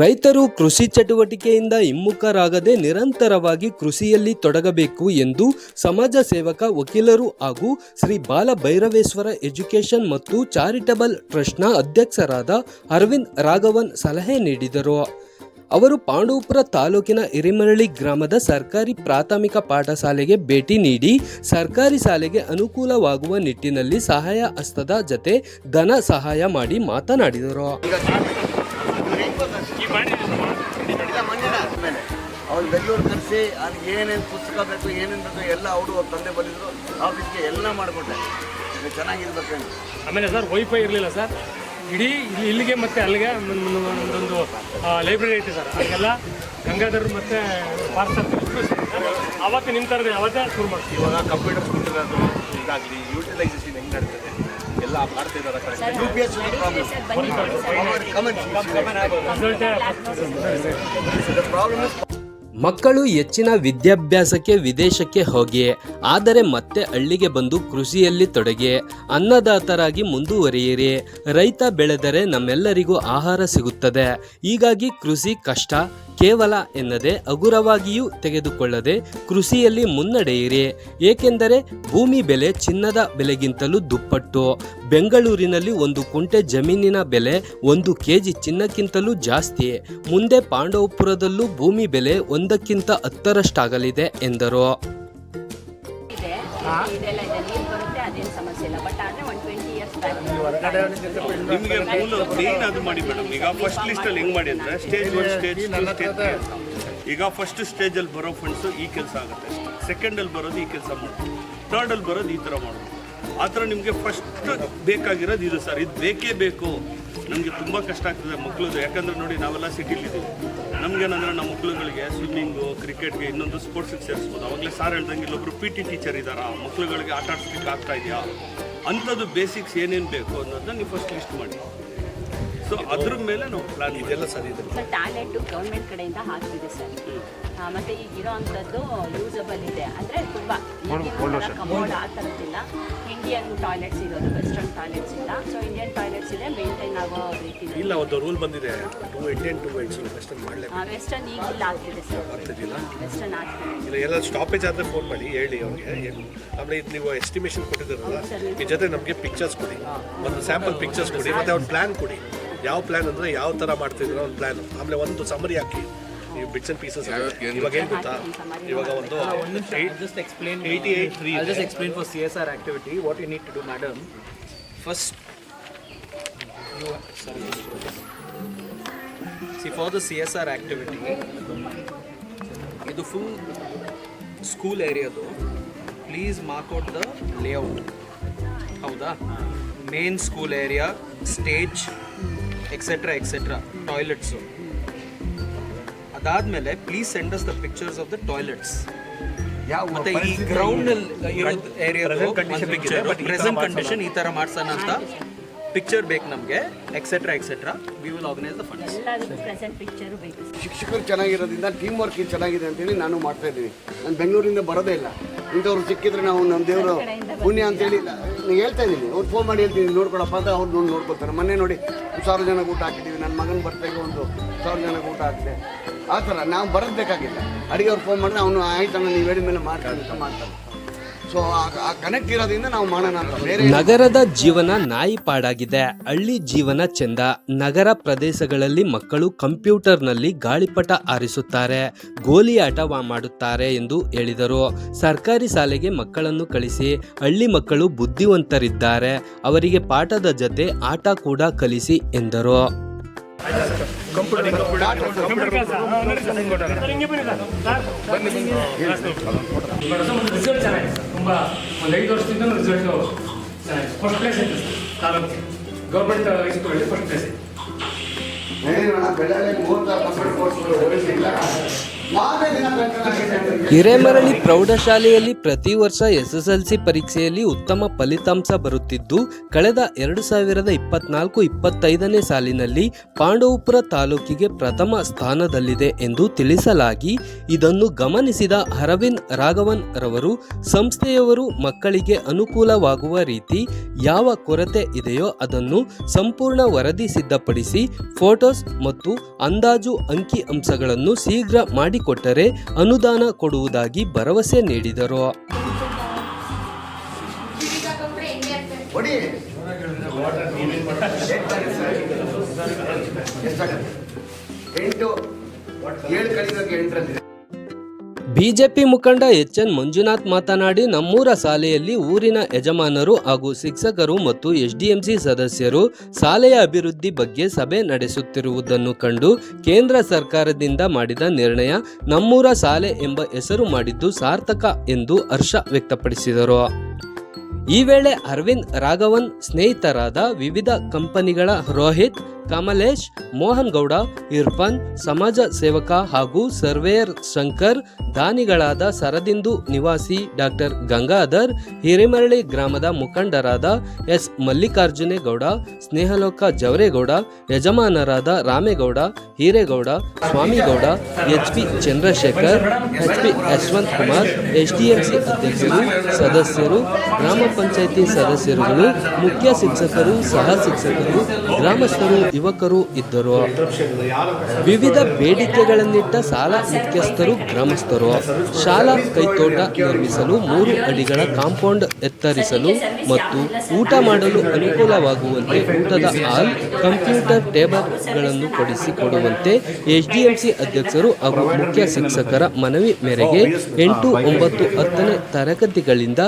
ರೈತರು ಕೃಷಿ ಚಟುವಟಿಕೆಯಿಂದ ಹಿಮ್ಮುಖರಾಗದೆ ನಿರಂತರವಾಗಿ ಕೃಷಿಯಲ್ಲಿ ತೊಡಗಬೇಕು ಎಂದು ಸಮಾಜ ಸೇವಕ ವಕೀಲರು ಹಾಗೂ ಶ್ರೀ ಬಾಲ ಭೈರವೇಶ್ವರ ಎಜುಕೇಷನ್ ಮತ್ತು ಚಾರಿಟಬಲ್ ಟ್ರಸ್ಟ್ನ ಅಧ್ಯಕ್ಷರಾದ ಅರವಿಂದ್ ರಾಘವನ್ ಸಲಹೆ ನೀಡಿದರು. ಅವರು ಪಾಂಡವಪುರ ತಾಲೂಕಿನ ಹಿರೇಮರಳಿ ಗ್ರಾಮದ ಸರ್ಕಾರಿ ಪ್ರಾಥಮಿಕ ಪಾಠಶಾಲೆಗೆ ಭೇಟಿ ನೀಡಿ ಸರ್ಕಾರಿ ಶಾಲೆಗೆ ಅನುಕೂಲವಾಗುವ ನಿಟ್ಟಿನಲ್ಲಿ ಸಹಾಯ ಹಸ್ತದ ಜತೆ ಧನ ಸಹಾಯ ಮಾಡಿ ಮಾತನಾಡಿದರು. ಅವ್ರು ಬೆಂಗಳೂರು ಕರೆಸಿ ಅದಕ್ಕೆ ಏನೇನು ಪುಸ್ತಕ ಬೇಕು ಏನೇನು ಬೇಕು ಎಲ್ಲ ಅವರು ಅವ್ರ ತಂದೆ ಬಂದಿದ್ರು ಆಫೀಸ್ಗೆ ಎಲ್ಲ ಮಾಡಿಕೊಟ್ಟೆ. ಇದು ಚೆನ್ನಾಗಿರ್ಬೇಕೇನು. ಆಮೇಲೆ ಸರ್ ವೈಫೈ ಇರಲಿಲ್ಲ ಸರ್, ಇಡೀ ಇಲ್ಲಿಗೆ ಮತ್ತು ಅಲ್ಲಿಗೆ ಒಂದೊಂದು ಲೈಬ್ರರಿ ಐತೆ ಸರ್, ಅದಕ್ಕೆಲ್ಲ ಗಂಗಾಧರ್ ಮತ್ತು ಪಾರ್ಸಲ್ ಅವತ್ತು ನಿಮ್ಮ ಥರದ್ದು ಅವತ್ತೇ ಶುರು ಮಾಡ್ತೀವಿ. ಇವಾಗ ಕಂಪ್ಯೂಟರ್ ಕೊಟ್ಟಿರೋದು ಇದಾಗಲಿ ಯೂಟಿಲೈಸೇಷನ್ ಹೆಂಗೆ ನಡ್ತದೆ ಎಲ್ಲ ಮಾಡ್ತಿದ್ದಾರೆ. ಮಕ್ಕಳು ಹೆಚ್ಚಿನ ವಿದ್ಯಾಭ್ಯಾಸಕ್ಕೆ ವಿದೇಶಕ್ಕೆ ಹೋಗಿ ಆದರೆ ಮತ್ತೆ ಹಳ್ಳಿಗೆ ಬಂದು ಕೃಷಿಯಲ್ಲಿ ತೊಡಗಿ ಅನ್ನದಾತರಾಗಿ ಮುಂದುವರಿಯಿರಿ. ರೈತ ಬೆಳೆದರೆ ನಮ್ಮೆಲ್ಲರಿಗೂ ಆಹಾರ ಸಿಗುತ್ತದೆ. ಹೀಗಾಗಿ ಕೃಷಿ ಕಷ್ಟ ಕೇವಲ ಎನ್ನದೆ ಹಗುರವಾಗಿಯೂ ತೆಗೆದುಕೊಳ್ಳದೆ ಕೃಷಿಯಲ್ಲಿ ಮುನ್ನಡೆಯಿರಿ. ಏಕೆಂದರೆ ಭೂಮಿ ಬೆಲೆ ಚಿನ್ನದ ಬೆಲೆಗಿಂತಲೂ ದುಪ್ಪಟ್ಟು. ಬೆಂಗಳೂರಿನಲ್ಲಿ 1 ಕುಂಟೆ ಜಮೀನಿನ ಬೆಲೆ 1 ಕೆಜಿ ಚಿನ್ನಕ್ಕಿಂತಲೂ ಜಾಸ್ತಿ. ಮುಂದೆ ಪಾಂಡವಪುರದಲ್ಲೂ ಭೂಮಿ ಬೆಲೆ 1ಕ್ಕಿಂತ 10ರಷ್ಟಾಗಲಿದೆ ಎಂದರು. ನಿಮಗೆ ಮೇನ್ ಅದು ಮಾಡಿ ಮೇಡಮ್. ಈಗ ಫಸ್ಟ್ ಲಿಸ್ಟಲ್ಲಿ ಹೆಂಗೆ ಮಾಡಿ ಅಂದರೆ ಸ್ಟೇಜ್ 1 ಸ್ಟೇಜ್ 2 ಸ್ಟೇಜ್ 3. ಈಗ ಫಸ್ಟ್ ಸ್ಟೇಜಲ್ಲಿ ಬರೋ ಫಂಡ್ಸು ಈ ಕೆಲಸ ಆಗುತ್ತೆ, ಸೆಕೆಂಡಲ್ಲಿ ಬರೋದು ಈ ಕೆಲಸ ಮಾಡೋದು, ಥರ್ಡಲ್ಲಿ ಬರೋದು ಈ ಥರ ಮಾಡೋದು. ಆ ಥರ ನಿಮಗೆ ಫಸ್ಟ್ ಬೇಕಾಗಿರೋದು ಇದು ಸರ್, ಇದು ಬೇಕೇ ಬೇಕು. ನಮಗೆ ತುಂಬ ಕಷ್ಟ ಆಗ್ತದೆ ಮಕ್ಕಳದು. ಯಾಕಂದರೆ ನೋಡಿ ನಾವೆಲ್ಲ ಸಿಟಿಲಿದ್ದೀವಿ, ನಮಗೇನಂದ್ರೆ ನಮ್ಮ ಮಕ್ಳುಗಳಿಗೆ ಸ್ವಿಮ್ಮಿಂಗು ಕ್ರಿಕೆಟ್ಗೆ ಇನ್ನೊಂದು ಸ್ಪೋರ್ಟ್ಸಿಗೆ ಸೇರಿಸ್ಬೋದು. ಅವಾಗಲೇ ಸಾರ್ ಹೇಳ್ದಂಗೆ ಇಲ್ಲೊಬ್ರು PT ಟೀಚರ್ ಇದ್ದಾರಾ, ಮಕ್ಳುಗಳಿಗೆ ಆಟ ಆಡಿಸ್ಲಿಕ್ಕೆ ಆಗ್ತಾ ಇದೆಯಾ, ಅಂಥದ್ದು ಬೇಸಿಕ್ಸ್ ಏನೇನು ಬೇಕು ಅನ್ನೋದನ್ನ ನೀವು ಫಸ್ಟ್ ಲಿಸ್ಟ್ ಮಾಡಿ. ಸೊ ಅದ್ರ ಮೇಲೆ ನಾವು ಪ್ಲಾನ್ ಇದೆಲ್ಲ ಸರ್ ಇದೆ ಸರ್. ಟ್ಯಾಲೆಂಟು ಗೌರ್ಮೆಂಟ್ ಕಡೆಯಿಂದ ಆಗ್ತಿದೆ ಸರ್. ಮತ್ತು ಈಗಿರೋ ಅಂಥದ್ದು ಯೂಸಬಲ್ ಇದೆ, ಅಂದರೆ ತುಂಬ ಕಮೋಡ್ ಆ ಥರದ್ದಿಲ್ಲ. ಇಂಡಿಯನ್ ಟಾಯ್ಲೆಟ್ಸ್ ಇರೋದು, ವೆಸ್ಟರ್ನ್ ಟಾಯ್ಲೆಟ್ಸ್ ಇಲ್ಲ. ಸೊ ಇಂಡಿಯನ್ ಟಾಯ್ಲೆಟ್ಸ್ ಇದೆ, ಮೇಂಟೈನ್ ಆಗೋ ರೀತಿ ಇಲ್ಲ. ಒಂದು ರೂಲ್ ಬಂದಿದೆ, 2 ಇಂಡಿಯನ್ 2 ವೆಸ್ಟರ್ನ್ ಮಾಡಲೇಬೇಕು. ವೆಸ್ಟರ್ನ್ ಈಗಿಲ್ಲ ಆಗ್ತಿದೆ ಸರ್, ವೆಸ್ಟರ್ನ್ ಆಗ್ತಿದೆ. ಇಲ್ಲ ಎಲ್ಲ ಸ್ಟಾಪೇಜ್ ಆದರೆ ಫೋನ್ ಮಾಡಿ ಹೇಳಿ ಅವ್ರಿಗೆ. ಆಮೇಲೆ ಇದು ನೀವು ಎಸ್ಟಿಮೇಷನ್ ಕೊಟ್ಟಿದ್ದಾರಲ್ಲ, ಈ ಜೊತೆ ನಮಗೆ ಪಿಕ್ಚರ್ಸ್ ಕೊಡಿ, ಒಂದು ಸ್ಯಾಂಪಲ್ ಪಿಕ್ಚರ್ಸ್ ಕೊಡಿ, ಮತ್ತು ಅವ್ರ ಪ್ಲ್ಯಾನ್ ಕೊಡಿ. ಯಾವ ಪ್ಲ್ಯಾನ್ ಅಂದರೆ ಯಾವ ಥರ ಮಾಡ್ತಿದ್ರು ಒಂದು ಪ್ಲ್ಯಾನ್. ಆಮೇಲೆ ಒಂದು ಸಮರಿ ಹಾಕಿ, ನೀವು ಬಿಟ್ಸ್ ಆ್ಯಂಡ್ ಪೀಸಸ್. ಇವಾಗ ಏನು ಗೊತ್ತಾ, ಇವಾಗ ಒಂದು 88 I'll just explain for CSR activity what you need to do, madam. First, see for the CSR activity, ಇದು ಫುಲ್ ಸ್ಕೂಲ್ ಏರಿಯಾದು. Please mark out the layout. ಹೌದಾ? Main school area, stage etcetera etcetera, toilets. ಅದಾದಮೇಲೆ please send us the pictures of the toilets. ಮತ್ತೆ ಈ ಗ್ರೌಂಡಲ್ಲಿ ಇರೋ ಏರಿಯಾದು present condition ಈ ಥರ ಮಾಡ್ಸೋಣ ಅಂತ ಪಿಕ್ಚರ್ ಬೇಕು ನಮಗೆ, etcetera etcetera. We will organise the funds. ಶಿಕ್ಷಕರು ಚೆನ್ನಾಗಿರೋದ್ರಿಂದ ಟೀಮ್ ವರ್ಕ್ ಚೆನ್ನಾಗಿದೆ ಅಂತೇಳಿ ನಾನು ಮಾಡ್ತಾ ಇದ್ದೀನಿ. ನಾನು ಬೆಂಗಳೂರಿಂದ ಬರೋದೇ ಇಲ್ಲ. ಇಂಥವ್ರು ಸಿಕ್ಕಿದ್ರೆ ನಾವು ನಮ್ಮ ದೇವರು ಪುಣ್ಯ ಅಂತೇಳಿ ನಾನು ಹೇಳ್ತಾ ಇದ್ದೀನಿ. ಅವ್ರು ಫೋನ್ ಮಾಡಿ ಹೇಳ್ತೀನಿ, ನೋಡ್ಕೊಳಪ್ಪ ಅಂತ. ಅವ್ರು ನೋಡ್ಕೊತಾರೆ. ಮೊನ್ನೆ ನೋಡಿ 1000 ಜನಕ್ಕೆ ಊಟ ಹಾಕಿದ್ದೀವಿ. ನನ್ನ ಮಗನ ಬರ್ತೇಗೆ 1000 ಜನಕ್ಕೆ ಊಟ ಹಾಕಿದೆ. ಆ ಥರ ನಾವು ಬರೋದು ಬೇಕಾಗಿಲ್ಲ. ಅಡುಗೆ ಅವ್ರು ಫೋನ್ ಮಾಡಿದ್ರೆ ಅವನು ಆಯ್ತಣ್ಣ ನೀವು ಹೇಳಿದ ಮೇಲೆ ಮಾಡ್ತಾನೆ ಅಂತ ಮಾಡ್ತಾರೆ. ಸೊ ಆ ಕನೆಕ್ಟ್ ಇರೋದ್ರಿಂದ ನಾವು ಮಾಡೋಣ ಅಂತ. ಬೇರೆ ನಗರದ ಜೀವನ ನಾಯಿ ಪಾಡಾಗಿದೆ, ಹಳ್ಳಿ ಜೀವನ ಚೆಂದ. ನಗರ ಪ್ರದೇಶಗಳಲ್ಲಿ ಮಕ್ಕಳು ಕಂಪ್ಯೂಟರ್ನಲ್ಲಿ ಗಾಳಿಪಟ ಆರಿಸುತ್ತಾರೆ, ಗೋಲಿ ಆಟ ಮಾಡುತ್ತಾರೆ ಎಂದು ಹೇಳಿದರು. ಸರ್ಕಾರಿ ಶಾಲೆಗೆ ಮಕ್ಕಳನ್ನು ಕಳಿಸಿ. ಹಳ್ಳಿ ಮಕ್ಕಳು ಬುದ್ಧಿವಂತರಿದ್ದಾರೆ, ಅವರಿಗೆ ಪಾಠದ ಜೊತೆ ಆಟ ಕೂಡ ಕಲಿಸಿ ಎಂದರು. ರಿಸಲ್ಟ್ ಚೆನ್ನಾಗಿದೆ, ತುಂಬ ಒಂದು 5 ವರ್ಷದಿಂದ ರಿಸಲ್ಟ್ ಚೆನ್ನಾಗಿದೆ. ಫಸ್ಟ್ ಪ್ಲೇಸ್ ಐತೆ ತಾಲೂಕು ಗೌರ್ಮೆಂಟ್ ಹೈಸ್ಕೂಲಲ್ಲಿ ಫಸ್ಟ್ ಪ್ಲೇಸ್ ಐತೆ. ಬೆಳಗ್ಗೆ 36 ಕಂಪ್ಯೂಟರ್ ಕೋರ್ಸ್ಗಳು ಇಲ್ಲ. ಹಿರೇಮರಳಿ ಪ್ರೌಢಶಾಲೆಯಲ್ಲಿ ಪ್ರತಿ ವರ್ಷ SSLC ಪರೀಕ್ಷೆಯಲ್ಲಿ ಉತ್ತಮ ಫಲಿತಾಂಶ ಬರುತ್ತಿದ್ದು, ಕಳೆದ 2024-25ನೇ ಸಾಲಿನಲ್ಲಿ ಪಾಂಡವಪುರ ತಾಲೂಕಿಗೆ ಪ್ರಥಮ ಸ್ಥಾನದಲ್ಲಿದೆ ಎಂದು ತಿಳಿಸಲಾಗಿ, ಇದನ್ನು ಗಮನಿಸಿದ ಅರವಿಂದ್ ರಾಘವನ್ ರವರು ಸಂಸ್ಥೆಯವರು ಮಕ್ಕಳಿಗೆ ಅನುಕೂಲವಾಗುವ ರೀತಿ ಯಾವ ಕೊರತೆ ಇದೆಯೋ ಅದನ್ನು ಸಂಪೂರ್ಣ ವರದಿ ಸಿದ್ಧಪಡಿಸಿ ಫೋಟೋಸ್ ಮತ್ತು ಅಂದಾಜು ಅಂಕಿ ಅಂಶಗಳನ್ನು ಶೀಘ್ರ ಮಾಡಿಕೊಟ್ಟರೆ ಅನುದಾನ ಕೊಡುವುದಾಗಿ ಭರವಸೆ ನೀಡಿದರು. ಬಿಜೆಪಿ ಮುಖಂಡ HN ಮಂಜುನಾಥ್ ಮಾತನಾಡಿ, ನಮ್ಮೂರ ಶಾಲೆಯಲ್ಲಿ ಊರಿನ ಯಜಮಾನರು ಹಾಗೂ ಶಿಕ್ಷಕರು ಮತ್ತು SDMC ಸದಸ್ಯರು ಶಾಲೆಯ ಅಭಿವೃದ್ಧಿ ಬಗ್ಗೆ ಸಭೆ ನಡೆಸುತ್ತಿರುವುದನ್ನು ಕಂಡು ಕೇಂದ್ರ ಸರ್ಕಾರದಿಂದ ಮಾಡಿದ ನಿರ್ಣಯ ನಮ್ಮೂರ ಶಾಲೆ ಎಂಬ ಹೆಸರು ಮಾಡಿದ್ದು ಸಾರ್ಥಕ ಎಂದು ಹರ್ಷ ವ್ಯಕ್ತಪಡಿಸಿದರು. ಈ ವೇಳೆ ಅರವಿಂದ್ ರಾಘವನ್ ಸ್ನೇಹಿತರಾದ ವಿವಿಧ ಕಂಪನಿಗಳ ರೋಹಿತ್, ಕಮಲೇಶ್, ಮೋಹನ್ ಗೌಡ, ಇರ್ಫಾನ್, ಸಮಾಜ ಸೇವಕ ಹಾಗೂ ಸರ್ವೇಯರ್ ಶಂಕರ್, ದಾನಿಗಳಾದ ಸರದಿಂದು ನಿವಾಸಿ ಡಾಕ್ಟರ್ ಗಂಗಾಧರ್, ಹಿರೇಮರಳಿ ಗ್ರಾಮದ ಮುಖಂಡರಾದ S ಮಲ್ಲಿಕಾರ್ಜುನೇಗೌಡ, Snehaloka Javaregowda, ಯಜಮಾನರಾದ Ramegowda, Hiregowda, Swamygowda, HP Chandrashekhar, HP Yashwant Kumar, SDMC ಅಧ್ಯಕ್ಷರು, ಸದಸ್ಯರು, ಗ್ರಾಮ ಪಂಚಾಯಿತಿ ಸದಸ್ಯರುಗಳು, ಮುಖ್ಯ ಶಿಕ್ಷಕರು, ಸಹ ಶಿಕ್ಷಕರು, ಗ್ರಾಮಸ್ಥರು, ಯುವಕರು ಇದ್ದರು. ವಿವಿಧ ಬೇಡಿಕೆಗಳನ್ನಿಟ್ಟ ಶಾಲಾ ಮುಖ್ಯಸ್ಥರು, ಗ್ರಾಮಸ್ಥರು ಶಾಲಾ ಕೈತೋಟ ನಿರ್ಮಿಸಲು 3 ಅಡಿಗಳ ಕಾಂಪೌಂಡ್ ಎತ್ತರಿಸಲು ಮತ್ತು ಊಟ ಮಾಡಲು ಅನುಕೂಲವಾಗುವಂತೆ ಊಟದ ಹಾಲ್, ಕಂಪ್ಯೂಟರ್ ಟೇಬಲ್ಗಳನ್ನು ಕೊಡಿಸಿಕೊಡುವಂತೆ SDMC ಅಧ್ಯಕ್ಷರು ಹಾಗೂ ಮುಖ್ಯ ಶಿಕ್ಷಕರ ಮನವಿ ಮೇರೆಗೆ 8, 9, 10ನೇ ತರಗತಿಗಳಿಂದ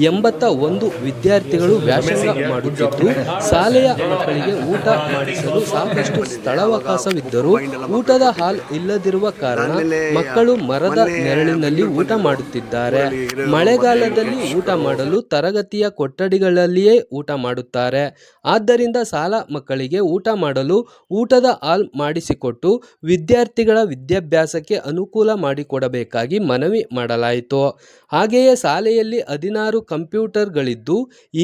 81 ವಿದ್ಯಾರ್ಥಿಗಳು ವ್ಯಾಸಂಗ ಮಾಡುತ್ತಿದ್ದು, ಶಾಲೆಯ ಮಕ್ಕಳಿಗೆ ಊಟ ಮಾಡಿಸಲು ಸಾಕಷ್ಟು ಸ್ಥಳಾವಕಾಶವಿದ್ದರೂ ಊಟದ ಹಾಲ್ ಇಲ್ಲದಿರುವ ಕಾರಣ ಮಕ್ಕಳು ಮರದ ನೆರಳಿನಲ್ಲಿ ಊಟ ಮಾಡುತ್ತಿದ್ದಾರೆ. ಮಳೆಗಾಲದಲ್ಲಿ ಊಟ ಮಾಡಲು ತರಗತಿಯ ಕೊಠಡಿಗಳಲ್ಲಿಯೇ ಊಟ ಮಾಡುತ್ತಾರೆ. ಆದ್ದರಿಂದ ಶಾಲಾ ಮಕ್ಕಳಿಗೆ ಊಟ ಮಾಡಲು ಊಟದ ಹಾಲ್ ಮಾಡಿಸಿಕೊಟ್ಟು ವಿದ್ಯಾರ್ಥಿಗಳ ವಿದ್ಯಾಭ್ಯಾಸಕ್ಕೆ ಅನುಕೂಲ ಮಾಡಿಕೊಡಬೇಕಾಗಿ ಮನವಿ ಮಾಡಲಾಯಿತು. ಹಾಗೆಯೇ ಶಾಲೆಯಲ್ಲಿ 16 ಕಂಪ್ಯೂಟರ್ಗಳಿದ್ದು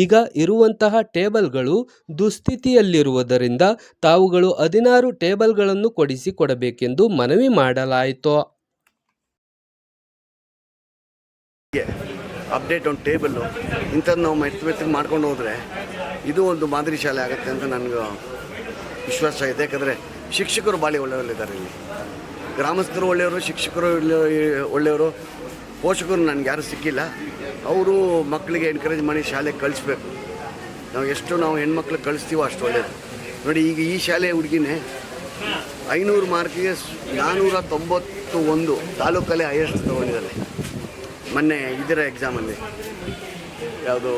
ಈಗ ಇರುವಂತಹ ಟೇಬಲ್ಗಳು ದುಸ್ಥಿತಿಯಲ್ಲಿರುವುದರಿಂದ ತಾವುಗಳು 16 ಟೇಬಲ್ಗಳನ್ನು ಕೊಡಿಸಿಕೊಡಬೇಕೆಂದು ಮನವಿ ಮಾಡಲಾಯಿತು. ಅಪ್ಡೇಟ್ ಒಂದು ಟೇಬಲ್ಲು ಇಂಥದ್ದು ನಾವು ಮೆತ್ತಗೆ ಮಾಡ್ಕೊಂಡು ಹೋದರೆ ಇದು ಒಂದು ಮಾದರಿ ಶಾಲೆ ಆಗುತ್ತೆ ಅಂತ ನನಗೆ ವಿಶ್ವಾಸ ಇದೆ. ಯಾಕಂದರೆ ಶಿಕ್ಷಕರು ಭಾಳ ಒಳ್ಳೆಯವರಿದ್ದಾರೆ ಇಲ್ಲಿ, ಗ್ರಾಮಸ್ಥರು ಒಳ್ಳೆಯವರು, ಶಿಕ್ಷಕರು ಒಳ್ಳೆಯವರು, ಪೋಷಕರು ನನಗೆ ಯಾರೂ ಸಿಕ್ಕಿಲ್ಲ. ಅವರು ಮಕ್ಕಳಿಗೆ ಎನ್ಕರೇಜ್ ಮಾಡಿ ಶಾಲೆಗೆ ಕಳಿಸ್ಬೇಕು. ನಾವು ಹೆಣ್ಮಕ್ಳಿಗೆ ಕಳಿಸ್ತೀವೋ ಅಷ್ಟು ಒಳ್ಳೆಯದು. ನೋಡಿ, ಈಗ ಈ ಶಾಲೆ ಹುಡುಗಿನೇ 500 ಮಾರ್ಕಿಗೆ 491 ತಾಲೂಕಲ್ಲೇ ಹೈಯೆಸ್ಟ್ ತೊಗೊಂಡಿದ್ದಾಳೆ. ಮೊನ್ನೆ ಇದರ ಎಕ್ಸಾಮಲ್ಲಿ ಯಾವುದು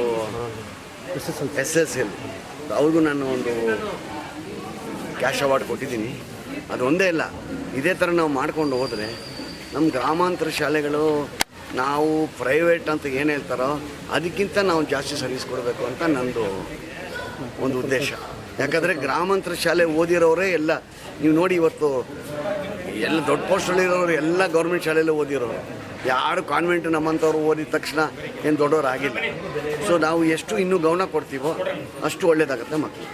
SSL ಅವ್ರಿಗೂ ನಾನು ಒಂದು ಕ್ಯಾಶ್ ಅವಾರ್ಡ್ ಕೊಟ್ಟಿದ್ದೀನಿ. ಅದು ಒಂದೇ ಇಲ್ಲ, ಇದೇ ಥರ ನಾವು ಮಾಡ್ಕೊಂಡು ಹೋದರೆ ನಮ್ಮ ಗ್ರಾಮಾಂತರ ಶಾಲೆಗಳು ನಾವು ಪ್ರೈವೇಟ್ ಅಂತ ಏನು ಹೇಳ್ತಾರೋ ಅದಕ್ಕಿಂತ ನಾವು ಜಾಸ್ತಿ ಸರ್ವಿಸ್ ಕೊಡಬೇಕು ಅಂತ ನನ್ನದು ಒಂದು ಉದ್ದೇಶ. ಯಾಕಂದರೆ ಗ್ರಾಮಾಂತರ ಶಾಲೆ ಓದಿರೋರೇ ಎಲ್ಲ ನೀವು ನೋಡಿ, ಇವತ್ತು ಎಲ್ಲ ದೊಡ್ಡ ಪೋಸ್ಟಲ್ಲಿರೋರು ಎಲ್ಲ ಗೌರ್ಮೆಂಟ್ ಶಾಲೆಯಲ್ಲೇ ಓದಿರೋರು, ಯಾರು ಕಾನ್ವೆಂಟ್ ನಮ್ಮಂಥವ್ರು ಓದಿದ ತಕ್ಷಣ ಏನು ದೊಡ್ಡವರು ಆಗಿಲ್ಲ. ಸೊ ನಾವು ಎಷ್ಟು ಇನ್ನೂ ಗಮನ ಕೊಡ್ತೀವೋ ಅಷ್ಟು ಒಳ್ಳೇದಾಗುತ್ತೆ ಮಕ್ಕಳು.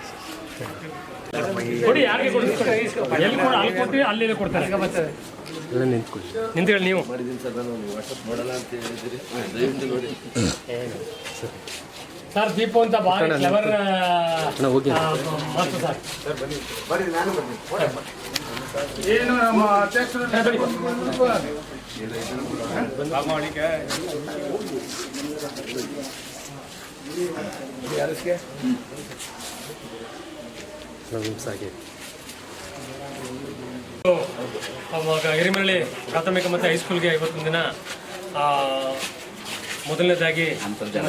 ನಿಂತ್ಕೊಳ್ಳಿ ನೀವು. ಸರ್ ದೀಪು ಅಂತ ಭಾರಿ ಕ್ಲೆವರ್ ಮಾತು ಸರ್. ಏನು ನಮ್ಮ ಅಧ್ಯಕ್ಷರು ಹಿರೇಮರಳಿ ಪ್ರಾಥಮಿಕ ಮತ್ತು ಹೈಸ್ಕೂಲ್ಗೆ ಇವತ್ತಿನ ದಿನ ಮೊದಲನೇದಾಗಿ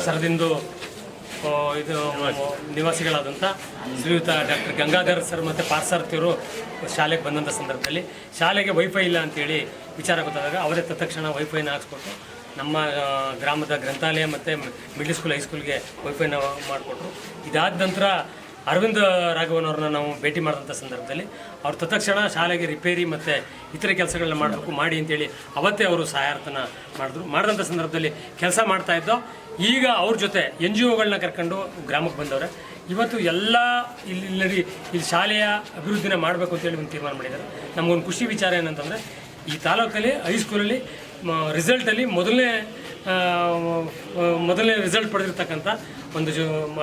ಸರದಿಂದು ಇದು ನಿವಾಸಿಗಳಾದಂಥ ಶ್ರೀಯುತ ಡಾಕ್ಟರ್ ಗಂಗಾಧರ್ ಸರ್ ಮತ್ತು ಪಾರ್ಸಾರ್ಥಿಯವರು ಶಾಲೆಗೆ ಬಂದಂಥ ಸಂದರ್ಭದಲ್ಲಿ ಶಾಲೆಗೆ ವೈಫೈ ಇಲ್ಲ ಅಂತೇಳಿ ವಿಚಾರ ಗೊತ್ತಾದಾಗ ಅವರೇ ತತ್ಕ್ಷಣ ವೈಫೈನ ಹಾಕ್ಸ್ಕೊಟ್ಟು ನಮ್ಮ ಗ್ರಾಮದ ಗ್ರಂಥಾಲಯ ಮತ್ತು ಮಿಡ್ಲ್ ಸ್ಕೂಲ್ ಹೈಸ್ಕೂಲ್ಗೆ ವೈಫೈನ ಮಾಡಿಕೊಟ್ರು. ಇದಾದ ನಂತರ ಅರವಿಂದ್ ರಾಘವನ್ ಅವ್ರನ್ನ ನಾವು ಭೇಟಿ ಮಾಡಿದಂಥ ಸಂದರ್ಭದಲ್ಲಿ ಅವ್ರು ತತ್ಕ್ಷಣ ಶಾಲೆಗೆ ರಿಪೇರಿ ಮತ್ತು ಇತರೆ ಕೆಲಸಗಳನ್ನ ಮಾಡಬೇಕು ಮಾಡಿ ಅಂತೇಳಿ ಅವತ್ತೇ ಅವರು ಸಹಾಯಾರ್ಥನ ಮಾಡಿದಂಥ ಸಂದರ್ಭದಲ್ಲಿ ಕೆಲಸ ಮಾಡ್ತಾಯಿದ್ದೋ. ಈಗ ಅವ್ರ ಜೊತೆ NGOಗಳನ್ನ ಕರ್ಕೊಂಡು ಗ್ರಾಮಕ್ಕೆ ಬಂದವ್ರೆ. ಇವತ್ತು ಎಲ್ಲ ಇಲ್ಲಿ ಶಾಲೆಯ ಅಭಿವೃದ್ಧಿನ ಮಾಡಬೇಕು ಅಂತೇಳಿ ಒಂದು ತೀರ್ಮಾನ ಮಾಡಿದ್ದಾರೆ. ನಮಗೊಂದು ಖುಷಿ ವಿಚಾರ ಏನಂತಂದರೆ ಈ ತಾಲೂಕಲ್ಲಿ ಹೈಸ್ಕೂಲಲ್ಲಿ ರಿಸಲ್ಟಲ್ಲಿ ಮೊದಲನೇ ರಿಸಲ್ಟ್ ಪಡೆದಿರ್ತಕ್ಕಂಥ ಒಂದು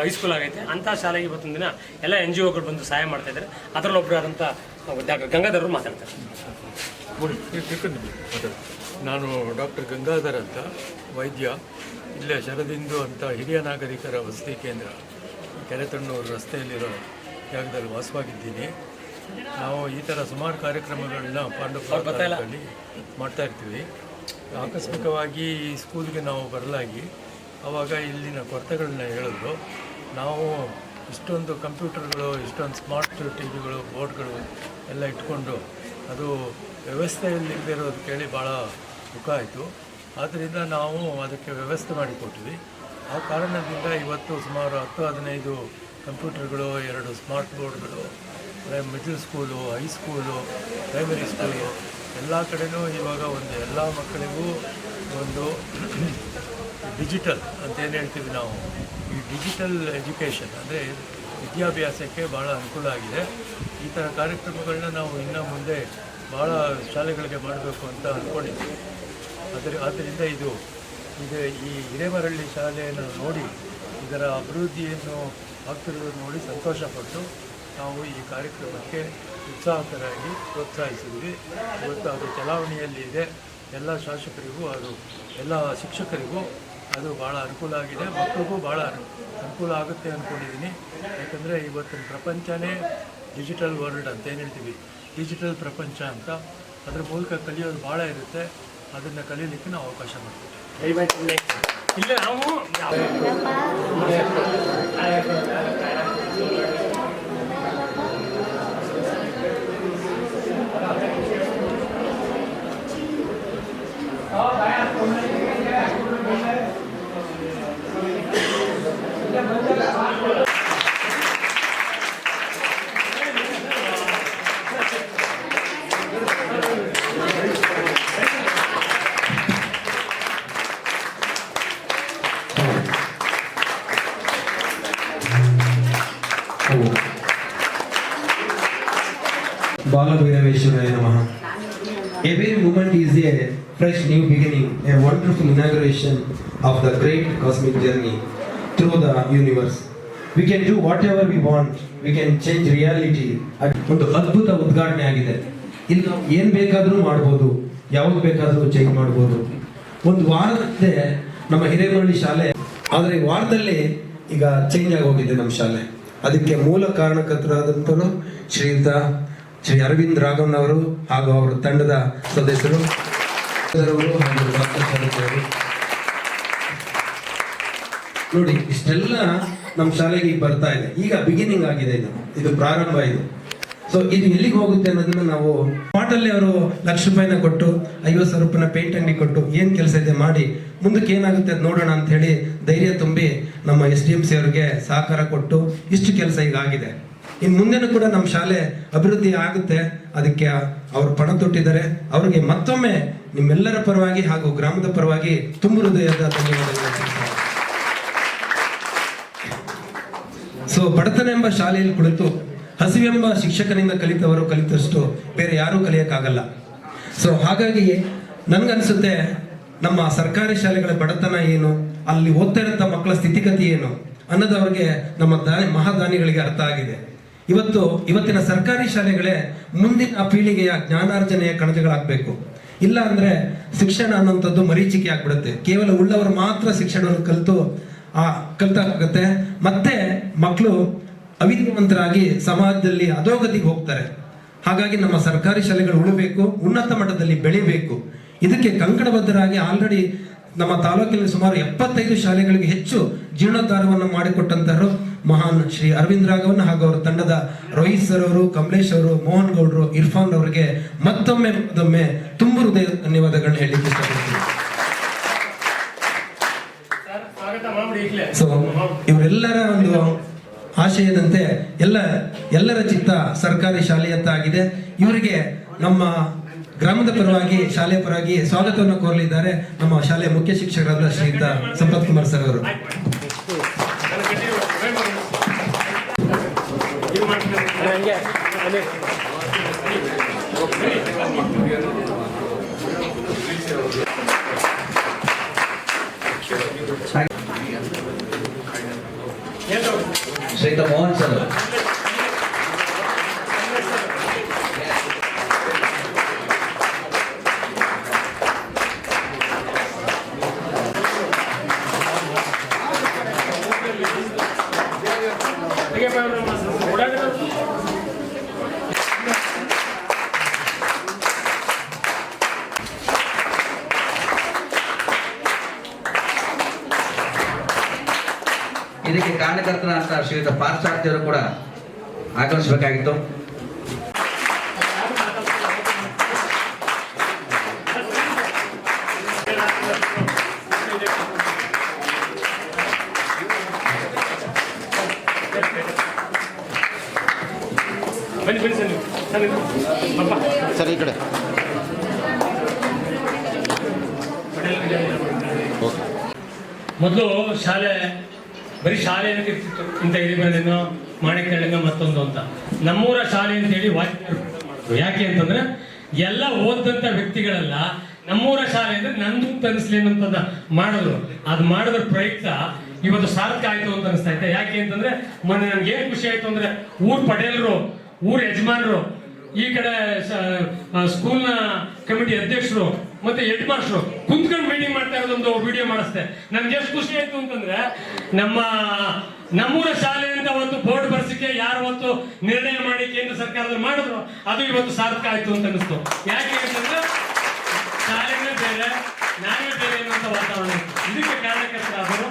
ಹೈಸ್ಕೂಲ್ ಆಗೈತೆ. ಅಂಥ ಶಾಲೆಗೆ ಇವತ್ತೊಂದು ದಿನ ಎಲ್ಲ NGOಗಳು ಬಂದು ಸಹಾಯ ಮಾಡ್ತಾಯಿದ್ದಾರೆ. ಅದರಲ್ಲಿ ಒಬ್ಬರಾದಂಥ ಗಂಗಾಧರರು ಮಾತಾಡ್ತಾರೆ. ನಾನು ಡಾಕ್ಟರ್ ಗಂಗಾಧರ್ ಅಂತ, ವೈದ್ಯ, ಇಲ್ಲೇ ಶರದಿಂದು ಅಂತ ಹಿರಿಯ ನಾಗರಿಕರ ವಸತಿ ಕೇಂದ್ರ ಕೆರೆತಣ್ಣೂರು ರಸ್ತೆಯಲ್ಲಿರೋ ಜಾಗದಲ್ಲಿ ವಾಸವಾಗಿದ್ದೀನಿ. ನಾವು ಈ ಥರ ಸುಮಾರು ಕಾರ್ಯಕ್ರಮಗಳನ್ನ ಪಾಂಡವರಲ್ಲಿ ಮಾಡ್ತಾ ಇರ್ತೀವಿ. ಆಕಸ್ಮಿಕವಾಗಿ ಈ ಸ್ಕೂಲ್ಗೆ ನಾವು ಬರಲಾಗಿ ಆವಾಗ ಇಲ್ಲಿನ ಕೊರತೆಗಳನ್ನ ಹೇಳಿದ್ರು. ನಾವು ಇಷ್ಟೊಂದು ಕಂಪ್ಯೂಟರ್ಗಳು, ಇಷ್ಟೊಂದು ಸ್ಮಾರ್ಟ್ TVಗಳು, ಬೋರ್ಡ್ಗಳು ಎಲ್ಲ ಇಟ್ಕೊಂಡು ಅದು ವ್ಯವಸ್ಥೆಯಲ್ಲಿ ಇಲ್ಲದೆ ಇರೋದು ಕೇಳಿ ಭಾಳ ದುಃಖ ಆಯಿತು. ಆದ್ದರಿಂದ ನಾವು ಅದಕ್ಕೆ ವ್ಯವಸ್ಥೆ ಮಾಡಿಕೊಟ್ವಿ. ಆ ಕಾರಣದಿಂದ ಇವತ್ತು ಸುಮಾರು 10-15 ಕಂಪ್ಯೂಟರ್ಗಳು, 2 ಸ್ಮಾರ್ಟ್ ಬೋರ್ಡ್ಗಳು, middle school, high school, primary school ಎಲ್ಲ ಕಡೆಯೂ ಇವಾಗ ಎಲ್ಲ ಮಕ್ಕಳಿಗೂ ಒಂದು ಡಿಜಿಟಲ್ ಅಂತೇನು ಹೇಳ್ತೀವಿ ನಾವು, ಈ ಡಿಜಿಟಲ್ ಎಜುಕೇಷನ್ ಅಂದರೆ ವಿದ್ಯಾಭ್ಯಾಸಕ್ಕೆ ಭಾಳ ಅನುಕೂಲ ಆಗಿದೆ. ಈ ಥರ ಕಾರ್ಯಕ್ರಮಗಳನ್ನ ನಾವು ಇನ್ನು ಮುಂದೆ ಭಾಳ ಶಾಲೆಗಳಿಗೆ ಮಾಡಬೇಕು ಅಂತ ಅಂದ್ಕೊಂಡಿದ್ದೀವಿ. ಆದ್ದರಿಂದ ಇದು ಈ ಹಿರೇಮರಳ್ಳಿ ಶಾಲೆಯನ್ನು ನೋಡಿ ಇದರ ಅಭಿವೃದ್ಧಿಯನ್ನು ಆಗ್ತಿರೋದು ನೋಡಿ ಸಂತೋಷಪಟ್ಟು ನಾವು ಈ ಕಾರ್ಯಕ್ರಮಕ್ಕೆ ಉತ್ಸಾಹಕರಾಗಿ ಪ್ರೋತ್ಸಾಹಿಸಿದ್ವಿ. ಇವತ್ತು ಅದು ಚಲಾವಣೆಯಲ್ಲಿ ಇದೆ. ಎಲ್ಲ ಶಾಸಕರಿಗೂ ಎಲ್ಲ ಶಿಕ್ಷಕರಿಗೂ ಅದು ಭಾಳ ಅನುಕೂಲ ಆಗಿದೆ. ಮಕ್ಕಳಿಗೂ ಭಾಳ ಅನುಕೂಲ ಆಗುತ್ತೆ ಅಂದ್ಕೊಂಡಿದ್ದೀನಿ. ಯಾಕಂದರೆ ಇವತ್ತಿನ ಪ್ರಪಂಚನೇ ಡಿಜಿಟಲ್ ವರ್ಲ್ಡ್ ಅಂತ ಏನು ಹೇಳ್ತೀವಿ, ಡಿಜಿಟಲ್ ಪ್ರಪಂಚ ಅಂತ. ಅದರ ಮೂಲಕ ಕಲಿಯೋದು ಭಾಳ ಇರುತ್ತೆ. ಅದನ್ನು ಕಲೀಲಿಕ್ಕೆ ನಾವು ಅವಕಾಶ ಮಾಡ್ತೀವಿ. ಇಲ್ಲ ನಾವು Bala Bhairaveshwaraya Namaha. Every moment is a fresh new beginning, a wonderful inauguration of the great cosmic journey through the universe. We can do whatever we want, we can change reality. ಒಂದು ಅದ್ಭುತ ಉದ್ಘಾಟನೆ ಆಗಿದೆ. ಇಲ್ಲಿ ನಾವು ಏನು ಬೇಕಾದರೂ ಮಾಡ್ಬೋದು, ಯಾವಾಗ ಬೇಕಾದರೂ ಚೇಂಜ್ ಮಾಡ್ಬೋದು. ಒಂದು ವಾರದಂತೆ ನಮ್ಮ ಹಿರೇಮರಳ್ಳಿ ಶಾಲೆ, ಆದರೆ ಈ ವಾರದಲ್ಲಿ ಈಗ ಚೇಂಜ್ ಆಗೋಗಿದೆ ನಮ್ಮ ಶಾಲೆ. ಅದಕ್ಕೆ ಮೂಲ ಕಾರಣಕರ್ತರಾದಂಥವರು ಶ್ರೀ ಅರವಿಂದ್ ರಾಘವನ್ ಅವರು ಹಾಗೂ ಅವರ ತಂಡದ ಸದಸ್ಯರು ನೋಡಿ. ಇಷ್ಟೆಲ್ಲ ನಮ್ಮ ಶಾಲೆಗೆ ಈಗ ಬರ್ತಾ ಇದೆ. ಈಗ ಬಿಗಿನಿಂಗ್ ಆಗಿದೆ, ಇದು ಪ್ರಾರಂಭ. ಸೊ ಇದು ಎಲ್ಲಿಗೆ ಹೋಗುತ್ತೆ ಅನ್ನೋದನ್ನ ನಾವು ಸ್ಪಾಟಲ್ಲಿ ಅವರು ₹1,00,000 ಕೊಟ್ಟು 50,000 ರೂಪಾಯಿನ ಪೇಂಟ್ ಅಂಗಡಿ ಕೊಟ್ಟು ಏನು ಕೆಲಸ ಇದೆ ಮಾಡಿ ಮುಂದಕ್ಕೆ ಏನಾಗುತ್ತೆ ಅದು ನೋಡೋಣ ಅಂತ ಹೇಳಿ ಧೈರ್ಯ ತುಂಬಿ ನಮ್ಮ SDMC ಅವರಿಗೆ ಸಹಕಾರ ಕೊಟ್ಟು ಇಷ್ಟು ಕೆಲಸ ಈಗ ಆಗಿದೆ. ಇನ್ನು ಮುಂದೆನೂ ಕೂಡ ನಮ್ಮ ಶಾಲೆ ಅಭಿವೃದ್ಧಿ ಆಗುತ್ತೆ. ಅದಕ್ಕೆ ಅವರು ಪಣ ತೊಟ್ಟಿದ್ದಾರೆ. ಅವರಿಗೆ ಮತ್ತೊಮ್ಮೆ ನಿಮ್ಮೆಲ್ಲರ ಪರವಾಗಿ ಹಾಗೂ ಗ್ರಾಮದ ಪರವಾಗಿ ತುಂಬ ಹೃದಯದ ಧನ್ಯವಾದಗಳು. ಸೊ ಬಡತನ ಎಂಬ ಶಾಲೆಯಲ್ಲಿ ಕುಳಿತು ಹಸಿವೆಂಬ ಶಿಕ್ಷಕನಿಂದ ಕಲಿತಷ್ಟು ಬೇರೆ ಯಾರೂ ಕಲಿಯಕ್ಕಾಗಲ್ಲ. ಸೊ ಹಾಗಾಗಿ ನನ್ಗನ್ಸುತ್ತೆ ನಮ್ಮ ಸರ್ಕಾರಿ ಶಾಲೆಗಳ ಬಡತನ ಏನು, ಅಲ್ಲಿ ಓದ್ತಾ ಇರೋಂಥ ಮಕ್ಕಳ ಸ್ಥಿತಿಗತಿ ಏನು ಅನ್ನೋದು ಅವ್ರಿಗೆ ನಮ್ಮ ಮಹಾದಾನಿಗಳಿಗೆ ಅರ್ಥ ಆಗಿದೆ. ಇವತ್ತಿನ ಸರ್ಕಾರಿ ಶಾಲೆಗಳೇ ಮುಂದಿನ ಪೀಳಿಗೆಯ ಜ್ಞಾನಾರ್ಜನೆಯ ಕಣಜಗಳಾಗಬೇಕು. ಇಲ್ಲ ಅಂದ್ರೆ ಶಿಕ್ಷಣ ಅನ್ನೋಂಥದ್ದು ಮರೀಚಿಕೆ ಆಗ್ಬಿಡುತ್ತೆ. ಕೇವಲ ಉಳ್ಳವರು ಮಾತ್ರ ಶಿಕ್ಷಣವನ್ನು ಕಲಿತಾಗುತ್ತೆ. ಮತ್ತೆ ಮಕ್ಕಳು ಅವಿದ್ಯಾವಂತರಾಗಿ ಸಮಾಜದಲ್ಲಿ ಅಧೋಗತಿಗೆ ಹೋಗ್ತಾರೆ. ಹಾಗಾಗಿ ನಮ್ಮ ಸರ್ಕಾರಿ ಶಾಲೆಗಳು ಉಳಿಬೇಕು, ಉನ್ನತ ಮಟ್ಟದಲ್ಲಿ ಬೆಳಿಬೇಕು. ಇದಕ್ಕೆ ಕಂಕಣಬದ್ಧರಾಗಿ ಆಲ್ರೆಡಿ ನಮ್ಮ ತಾಲೂಕಿನಲ್ಲಿ ಸುಮಾರು 75 ಶಾಲೆಗಳಿಗೆ ಹೆಚ್ಚು ಜೀರ್ಣೋದ್ಧಾರವನ್ನು ಮಾಡಿಕೊಟ್ಟಂತಹರು ಮಹಾನ್ ಶ್ರೀ ಅರವಿಂದ್ ರಾಘವನ್ ಹಾಗೂ ಅವರ ತಂಡದ ರೋಹಿತ್ ಸರ್ ಅವರು, ಕಮಲೇಶ್ ಅವರು, ಮೋಹನ್ ಗೌಡ್ರು, ಇರ್ಫಾನ್ ಅವರಿಗೆ ಮತ್ತೊಮ್ಮೆ ತುಂಬ ಹೃದಯ ಧನ್ಯವಾದಗಳನ್ನ ಹೇಳಲಿಕ್ಕೆ ಇಷ್ಟಪಡ್ತೀನಿ. ಸೊ ಇವರೆಲ್ಲರ ಒಂದು ಆಶಯದಂತೆ ಎಲ್ಲರ ಚಿತ್ತ ಸರ್ಕಾರಿ ಶಾಲೆಯತ್ತ ಆಗಿದೆ. ಇವರಿಗೆ ನಮ್ಮ ಗ್ರಾಮದ ಪರವಾಗಿ ಶಾಲೆಯ ಪರವಾಗಿ ಸ್ವಾಗತವನ್ನು ಕೋರಲಿದ್ದಾರೆ ನಮ್ಮ ಶಾಲೆಯ ಮುಖ್ಯ ಶಿಕ್ಷಕರಾದ ಶ್ರೀಯುತ ಸಂಪತ್ ಕುಮಾರ್ ಸರ್ ಅವರು. ಶ್ರೀಯುತ ಮೋಹನ್ ಸರ್. ಇದಕ್ಕೆ ಕಾರಣಕರ್ತರಾದಂತಹ ಶ್ರೀಯುತ ಪಾರ್ಥಸಾರಥಿಯವರು ಕೂಡ ಆಗಮಿಸಬೇಕಾಗಿತ್ತು. ಸರ್ ಈ ಕಡೆ ಮೊದಲು ಶಾಲೆ ಬರೀ ಶಾಲೆ ಅಂತ ಇರ್ತಿತ್ತು, ಇಂಥ ಹಿರಿಬರಲಿನೋ ಮಾಣಿಕ್ಯಳ್ಳಿನೋ ಮತ್ತೊಂದು ಅಂತ. ನಮ್ಮೂರ ಶಾಲೆ ಅಂತೇಳಿ ವಾಕ್ಯ ಮಾಡಿದ್ರು. ಯಾಕೆ ಅಂತಂದ್ರೆ ಎಲ್ಲ ಓದಂತ ವ್ಯಕ್ತಿಗಳೆಲ್ಲ ನಮ್ಮೂರ ಶಾಲೆ ಅಂದ್ರೆ ನಂದು ಅಂತ ಅನಿಸ್ಲಿ ಅನ್ನೋಂಥದ್ದು ಮಾಡಿದ್ರು. ಅದು ಮಾಡಿದ್ರ ಪ್ರಯುಕ್ತ ಇವತ್ತು ಸಾರ್ಥಕ ಆಯ್ತು ಅಂತ ಅನಿಸ್ತಾ ಇತ್ತು. ಯಾಕೆ ಅಂತಂದ್ರೆ ಮೊನ್ನೆ ನನ್ಗೆ ಏನ್ ಖುಷಿ ಆಯ್ತು ಅಂದ್ರೆ ಊರ್ ಪಟೇಲರು, ಊರ್ ಯಜಮಾನರು, ಈ ಕಡೆ ಸ್ಕೂಲ್ನ ಕಮಿಟಿ ಅಧ್ಯಕ್ಷರು ಮತ್ತೆ ಹೆಡ್ ಮಾಸ್ಟರ್ ಕುಂತ್ಕೊಂಡು ಮೀಟಿಂಗ್ ಮಾಡ್ತಾ ಇರೋದೊಂದು ವಿಡಿಯೋ ಮಾಡಿಸ್ದೆ. ನನ್ಗೆ ಎಷ್ಟು ಖುಷಿ ಆಯ್ತು ಅಂತಂದ್ರೆ ನಮ್ಮೂರ ಶಾಲೆ ಅಂತ ಒಂದು ಬೋರ್ಡ್ ಬರ್ಸಿಕೆ ಯಾರು ಅವತ್ತು ನಿರ್ಣಯ ಮಾಡಿ ಕೇಂದ್ರ ಸರ್ಕಾರದಲ್ಲಿ ಮಾಡಿದ್ರು ಅದು ಇವತ್ತು ಸಾರ್ಥಕ ಆಯ್ತು ಅಂತ ಅನಿಸ್ತು. ಯಾಕೆ ಅಂತಂದ್ರೆ ಶಾಲೆನೇ ಬೇರೆ, ನಾವೇ ಬೇರೆ ಅನ್ನುವಂಥ ವಾತಾವರಣ. ಇದಕ್ಕೆ ಕಾರಣಕರ್ತರಾದರು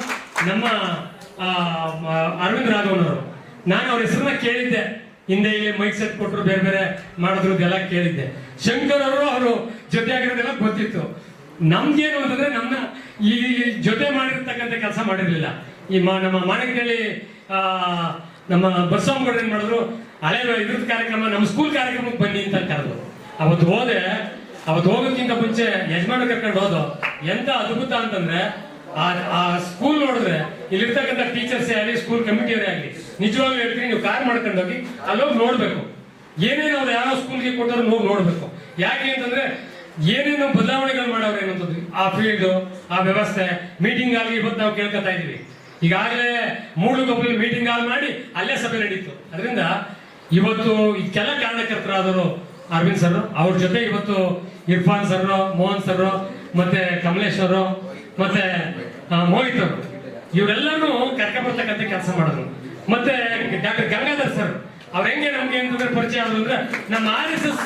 ನಮ್ಮ ಅರವಿಂದ್ ರಾಘವನವರು. ನಾನು ಅವ್ರ ಹೆಸರನ್ನ ಕೇಳಿದ್ದೆ, ಹಿಂದೆ ಇಲ್ಲಿ ಮೈಕ್ ಸೆಟ್ ಕೊಟ್ಟರು, ಬೇರೆ ಬೇರೆ ಮಾಡಿದ್ರು, ಇದೆಲ್ಲ ಕೇಳಿದ್ದೆ. ಶಂಕರ್ ಅವರು ಜೊತೆ ಆಗಿರೋದೆಲ್ಲ ಗೊತ್ತಿತ್ತು. ನಮ್ಗೇನು ಅಂತಂದ್ರೆ ನಮ್ಮ ಈ ಜೊತೆ ಮಾಡಿರ್ತಕ್ಕಂಥ ಕೆಲಸ ಮಾಡಿರ್ಲಿಲ್ಲ. ಈ ನಮ್ಮ ಮಾಣಿಕನಹಳ್ಳಿ ನಮ್ಮ ಬಸವನಗೌಡರು ಏನ್ ಮಾಡಿದ್ರು, ಹಳೆ ಇದ್ರದ್ದು ಕಾರ್ಯಕ್ರಮ ನಮ್ಮ ಸ್ಕೂಲ್ ಕಾರ್ಯಕ್ರಮಕ್ಕೆ ಬನ್ನಿ ಅಂತ ಕರೆದ್ರು. ಅವತ್ತು ಹೋಗೋಕ್ಕಿಂತ ಮುಂಚೆ ಯಜಮಾನ ಕರ್ಕೊಂಡು ಹೋದೋ. ಎಂತ ಅದ್ಭುತ ಅಂತಂದ್ರೆ ಆ ಸ್ಕೂಲ್ ನೋಡಿದ್ರೆ ಇಲ್ಲಿರ್ತಕ್ಕಂಥ ಟೀಚರ್ಸೇ ಆಗಲಿ, ಸ್ಕೂಲ್ ಕಮಿಟಿಯವರೇ ಆಗಲಿ, ನಿಜವಾಗ್ಲೂ ಹೇಳ್ತೀನಿ, ನೀವು ಕಾರ್ ಮಾಡ್ಕೊಂಡು ಹೋಗಿ ಅಲ್ಲೋಗಿ ನೋಡ್ಬೇಕು. ಏನೇನು ಅವ್ರು ಯಾವ ಸ್ಕೂಲ್ಗೆ ಕೊಟ್ಟರು ನೋಡ್ಬೇಕು. ಯಾಕೆ ಅಂತಂದ್ರೆ ಏನೇನು ಬದಲಾವಣೆಗಳು ಮಾಡವ್ರೆ ಏನಂತಂದ್ರೆ ಆ ಫೀಲ್ಡ್, ಆ ವ್ಯವಸ್ಥೆ, ಮೀಟಿಂಗ್ ಆಗಿ ಇವತ್ತು ನಾವು ಕೇಳ್ಕೊತಾ ಇದೀವಿ. ಈಗಾಗಲೇ ಮೂಡುಗೊಬ್ಬರಲ್ಲಿ ಮೀಟಿಂಗ್ ಆಗಿ ಮಾಡಿ ಅಲ್ಲೇ ಸಭೆ ನಡೀತು. ಅದರಿಂದ ಇವತ್ತು ಇದಕ್ಕೆಲ್ಲ ಕಾರಣಕರ್ತರಾದರು ಅರವಿಂದ್ ಸರ್. ಅವ್ರ ಜೊತೆ ಇವತ್ತು ಇರ್ಫಾನ್ ಸರ್, ಮೋಹನ್ ಸರ್, ಮತ್ತೆ ಕಮಲೇಶ್ ಅವರು, ಮತ್ತೆ ಮೋಹಿತ್ ಅವರು, ಇವರೆಲ್ಲರೂ ಕರ್ಕೊಂಡ್ಬರ್ತಕ್ಕಂಥ ಕೆಲಸ ಮಾಡಿದ್ರು. ಮತ್ತೆ ಡಾಕ್ಟರ್ ಗಂಗಾಧರ್ ಸರ್ ಅವ್ರ ಹೆಂಗೆ ನಮ್ಗೆ ಅಂತಂದ್ರೆ ಪರಿಚಯ ಆದ್ರು ಅಂದ್ರೆ ನಮ್ಮ RSS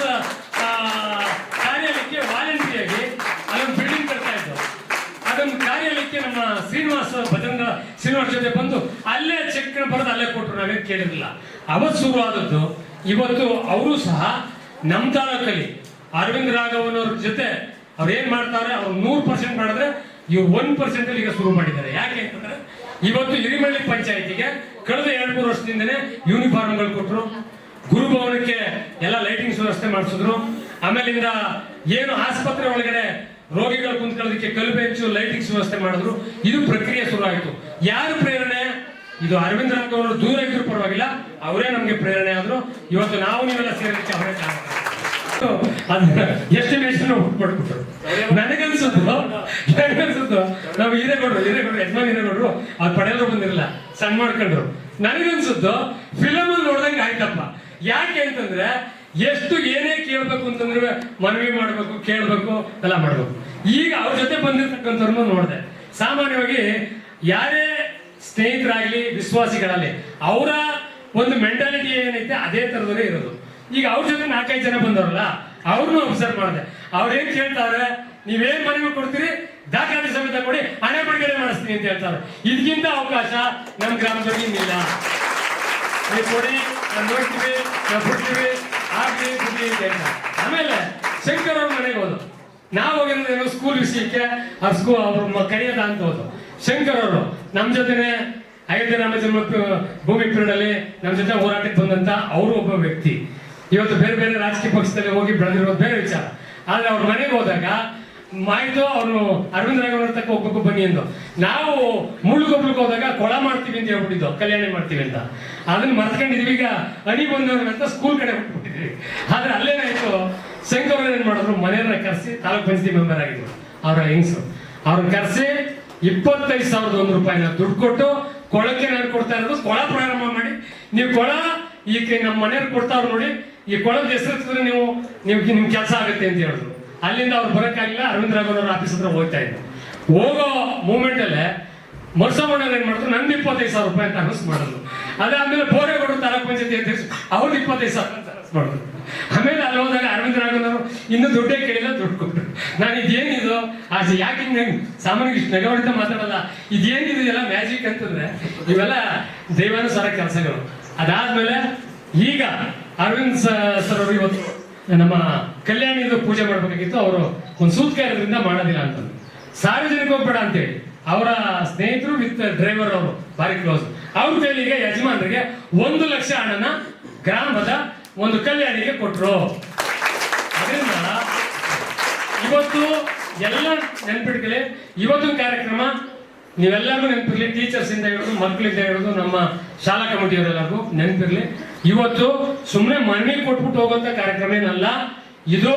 ಕಾರ್ಯಾಲಯಕ್ಕೆ ವಾಲಂಟಿಯಾಗಿ ಅಲ್ಲೊಂದು ಬಿಲ್ಡಿಂಗ್ ಕಟ್ತಾ ಇದ್ರು. ಅದೊಂದು ಕಾರ್ಯಾಲಯಕ್ಕೆ ನಮ್ಮ ಭಜರಂಗ ಶ್ರೀನಿವಾಸ್ ಜೊತೆ ಬಂದು ಅಲ್ಲೇ ಚೆಕ್ ಬರೋದು ಅಲ್ಲೇ ಕೊಟ್ಟರು. ನಾವೇನು ಕೇಳಿರಲಿಲ್ಲ. ಅವತ್ತು ಶುರು ಆದದ್ದು. ಇವತ್ತು ಅವರು ಸಹ ನಮ್ಮ ತಾಲೂಕಲ್ಲಿ ಅರವಿಂದ್ ರಾಘವನವ್ರ ಜೊತೆ ಅವ್ರು ಏನ್ ಮಾಡ್ತಾರೆ, ಅವ್ರು 100% ಮಾಡಿದ್ರೆ ಇವ್ರು 1% ಅಲ್ಲಿ ಈಗ ಶುರು ಮಾಡಿದ್ದಾರೆ. ಯಾಕೆ ಅಂತಂದ್ರೆ ಇವತ್ತು ಹಿರಿಮಳ್ಳಿ ಪಂಚಾಯತಿಗೆ ಕಳೆದ 2-3 ವರ್ಷದಿಂದನೇ ಯೂನಿಫಾರ್ಮ್ಗಳು ಕೊಟ್ಟರು, ಗುರುಭವನಕ್ಕೆ ಎಲ್ಲ ಲೈಟಿಂಗ್ಸ್ ವ್ಯವಸ್ಥೆ ಮಾಡಿಸಿದ್ರು. ಆಮೇಲಿಂದ ಏನು ಆಸ್ಪತ್ರೆ ಒಳಗಡೆ ರೋಗಿಗಳು ಕುಂತ್ಕೊಳ್ಳೋದಕ್ಕೆ ಕಲ್ಲು ಬೆಂಚು, ಲೈಟಿಂಗ್ಸ್ ವ್ಯವಸ್ಥೆ ಮಾಡಿದ್ರು. ಇದು ಪ್ರಕ್ರಿಯೆ ಶುರು ಆಯಿತು. ಯಾರು ಪ್ರೇರಣೆ? ಇದು ಅರವಿಂದ್ ರಾಘವನವರು ದೂರ ಇದ್ರು ಪರವಾಗಿಲ್ಲ, ಅವರೇ ನಮ್ಗೆ ಪ್ರೇರಣೆ ಆದ್ರು. ಇವತ್ತು ನಾವು ನೀವೆಲ್ಲ ಸೇರೋದಕ್ಕೆ ಅವರೇ ಕಾರಣ. ಎಸ್ಟಿಮೇಷನ್ ಕೊಟ್ಬಿಟ್ರು. ನನಗನ್ಸುತ್ತು ನಾವು ಹಿರೇಗೌಡರು ಯಜಮಾನ್ ಹಿರೇಗೌಡರು ಅವ್ರು ಪಡೆಯಲು ಬಂದಿರಲ್ಲ, ಸಣ್ಣ ಮಾಡ್ಕೊಂಡ್ರು. ನನಗನ್ಸುತ್ತು ಫಿಲಮ್ ನೋಡ್ದಂಗೆ ಆಯ್ತಪ್ಪ. ಯಾಕೆ ಅಂತಂದ್ರೆ ಎಷ್ಟು ಏನೇ ಕೇಳ್ಬೇಕು ಅಂತಂದ್ರೆ ಮನವಿ ಮಾಡ್ಬೇಕು, ಕೇಳ್ಬೇಕು, ಎಲ್ಲ ಮಾಡ್ಬೇಕು. ಈಗ ಅವ್ರ ಜೊತೆ ಬಂದಿರ್ತಕ್ಕಂಥವ್ರನ್ನು ನೋಡಿದೆ. ಸಾಮಾನ್ಯವಾಗಿ ಯಾರೇ ಸ್ನೇಹಿತರಾಗ್ಲಿ, ವಿಶ್ವಾಸಿಗಳಲ್ಲಿ ಅವರ ಒಂದು ಮೆಂಟಾಲಿಟಿ ಏನೈತೆ ಅದೇ ತರದಲ್ಲೇ ಇರೋದು. ಈಗ ಅವ್ರ ಜೊತೆ 4-5 ಜನ ಬಂದವ್ರಲ್ಲ, ಅವ್ರನ್ನೂ ಅಬ್ಸರ್ವ್ ಮಾಡಿದೆ. ಅವ್ರೇನ್ ಕೇಳ್ತಾರೆ, ನೀವೇನ್ ಮನವಿ ಕೊಡ್ತೀರಿ, ದಾಖಲಾತಿ ಸಮೇತ ಕೊಡಿ, ಹಣ ಬಿಡುಗಡೆ ಮಾಡಿಸ್ತೀನಿ ಅಂತ ಹೇಳ್ತಾರೆ. ಇದಕ್ಕಿಂತ ಅವಕಾಶ ನಮ್ಮ ಗ್ರಾಮದಲ್ಲಿ ಇನ್ನಿಲ್ಲ. ನೀವು ಕೊಡಿ, ನಾವು ನೋಡ್ತೀವಿ, ನಾವು ಬಿಡ್ತೀವಿ, ಆಗ್ಲಿ ಬಿಡ್ಲಿ ಅಂತ ಹೇಳ್ತಾರೆ. ಆಮೇಲೆ ಶಂಕರ್ ಅವ್ರ ಮನೆಗೆ ಹೋದ್ರು. ನಾವು ಹೋಗಿರೋದೇನೋ ಸ್ಕೂಲ್ ವಿಷಯಕ್ಕೆ, ಅವ್ರ ಕರೆಯೋದ ಅಂತ ಹೋದ್ರು. ಶಂಕರ್ ಅವರು ನಮ್ಮ ಜೊತೆನೆ ಅಯೋಧ್ಯೆ ರಾಮ ಜನ್ಮ ಭೂಮಿ ಪೀರಿಯಡಲ್ಲಿ ನಮ್ಮ ಜೊತೆ ಹೋರಾಟಕ್ಕೆ ಬಂದಂತ ಅವರು ಒಬ್ಬ ವ್ಯಕ್ತಿ. ಇವತ್ತು ಬೇರೆ ಬೇರೆ ರಾಜಕೀಯ ಪಕ್ಷದಲ್ಲಿ ಹೋಗಿ ಬೆಳೆದಿರೋದು ಬೇರೆ ವಿಚಾರ. ಆದ್ರೆ ಅವ್ರ ಮನೆಗೆ ಹೋದಾಗ ಮಾಹಿತಿ ಅವರು ಅರವಿಂದ ರಾಘವನವ್ರ ತಕ್ಕ ಹೋಗ್ಬೇಕು ಬನ್ನಿ ಎಂದು. ನಾವು ಮುಳ್ಳುಗೊಬ್ಬಲಿಗೆ ಹೋದಾಗ ಕೊಳ ಮಾಡ್ತೀವಿ ಅಂತ ಹೇಳ್ಬಿಟ್ಟಿದ್ದು, ಕಲ್ಯಾಣ ಮಾಡ್ತೀವಿ ಅಂತ. ಅದನ್ನ ಮರ್ತ್ಕೊಂಡಿದೀವಿ. ಈಗ ಅಣಿ ಬಂದವ್ರಂತ ಸ್ಕೂಲ್ ಕಡೆ ಬಿಟ್ಬಿಟ್ಟಿದ್ವಿ. ಆದ್ರೆ ಅಲ್ಲೇನಾಯ್ತು, ಶಂಕರ್ ಏನ್ ಮಾಡಿದ್ರು, ಮನೆಯವ್ರನ್ನ ಕರೆಸಿ ತಾಲೂಕ್ ಪಂಚಾಯತಿ ಮೆಂಬರ್ ಆಗಿದ್ರು ಅವರ ಹೆಂಗಸರು. ಅವ್ರನ್ನ ಕರೆಸಿ 25,001 ರೂಪಾಯಿನ ದುಡ್ಡು ಕೊಟ್ಟು ಕೊಳಕ್ಕೆ ನಾನು ಕೊಡ್ತಾ ಇರೋದು, ಕೊಳ ಪ್ರಾರಂಭ ಮಾಡಿ ನೀವು ಕೊಳ ಈಗ ನಮ್ಮ ಮನೆಯವ್ರು ಕೊಡ್ತಾವ್ರು ನೋಡಿ, ಈ ಕೊಳದ ಹೆಸರು ನೀವು ನಿಮ್ ಕೆಲಸ ಆಗುತ್ತೆ ಅಂತ ಹೇಳಿದ್ರು. ಅಲ್ಲಿಂದ ಅವ್ರು ಬರೋಕ್ಕಾಗಿಲ್ಲ. ಅರವಿಂದ ರಾಘವನವ್ರ ಆಫೀಸ್ ಹತ್ರ ಹೋಗ್ತಾ ಇದ್ರು. ಹೋಗೋ ಮೂಮೆಂಟ್ ಅಲ್ಲೇ ಮರ್ಸಮ್ಮಣ್ಣವ್ರು ಏನ್ ಮಾಡಿದ್ರು, ನಂದು 25,000 ರೂಪಾಯಿ ಅಂತ ಅನೌನ್ಸ್ ಮಾಡಿದ್ರು. ಅದಾದ್ಮೇಲೆ ಬೋರೇಗೌಡರು ತಾಲೂಕ್ ಪಂಚಾಯತಿ ಅಧ್ಯಕ್ಷರು ಅವ್ರು 25,000 ಅಂತ ಅನೌನ್ಸ್ ಮಾಡಿದ್ರು. ಆಮೇಲೆ ಅಲ್ಲಿ ಹೋದಾಗ ಅರವಿಂದ ರಾಘವನವರು ಇನ್ನೂ ದುಡ್ಡೇ ಕೇಳಿಲ್ಲ, ದುಡ್ಡು ಕೊಟ್ಟರು. ನಾನು ಇದೇನಿದು ಯಾಕೆ ಹಿಂಗೆ ಸಾಮಾನ್ಯ ಇಷ್ಟು ನಗವಡಿತ ಮಾತಾಡಲ್ಲ, ಇದೇನಿದು ಎಲ್ಲ ಮ್ಯಾಜಿಕ್ ಅಂತಂದ್ರೆ ಇವೆಲ್ಲ ದೈವಾನುಸಾರ ಕೆಲಸಗಳು. ಅದಾದ್ಮೇಲೆ ಈಗ ಅರವಿಂದ್ ಸರ್ ಅವರು ಇವತ್ತು ನಮ್ಮ ಕಲ್ಯಾಣಿದು ಪೂಜೆ ಮಾಡ್ಬೇಕಾಗಿತ್ತು. ಅವರು ಒಂದು ಸೂತ್ಕ ಇರೋದ್ರಿಂದ ಮಾಡೋದಿಲ್ಲ ಅಂತ ಸಾರ್ವಜನಿಕ ಹೋಗ್ಬೇಡ ಅಂತೇಳಿ ಅವರ ಸ್ನೇಹಿತರು ವಿತ್ ಡ್ರೈವರ್ ಅವರು ಭಾರಿ ಕ್ಲೋಸ್. ಅವ್ರ ಕೈಲಿಗೆ ಯಜಮಾನರಿಗೆ 1 ಲಕ್ಷ ಹಣನ ಗ್ರಾಮದ ಒಂದು ಕಲ್ಯಾಣಿಗೆ ಕೊಟ್ರು. ಅದರಿಂದ ಇವತ್ತು ಎಲ್ಲ ನೆನ್ಪಿಟ್ಕೊಳ್ಳಿ. ಇವತ್ತು ಕಾರ್ಯಕ್ರಮ ನೀವೆಲ್ಲರಿಗೂ ನೆನಪಿರ್ಲಿ, ಟೀಚರ್ಸ್ ಇಂದ ಹಿಡಿದು ಮಕ್ಕಳಿಂದ ಹಿಡಿದು ನಮ್ಮ ಶಾಲಾ ಕಮಿಟಿಯವರೆಲ್ಲರಿಗೂ ನೆನಪಿರ್ಲಿ. ಇವತ್ತು ಸುಮ್ಮನೆ ಮನೆ ಕೊಟ್ಬಿಟ್ಟು ಹೋಗುವಂತ ಕಾರ್ಯಕ್ರಮ ಏನಲ್ಲ ಇದು.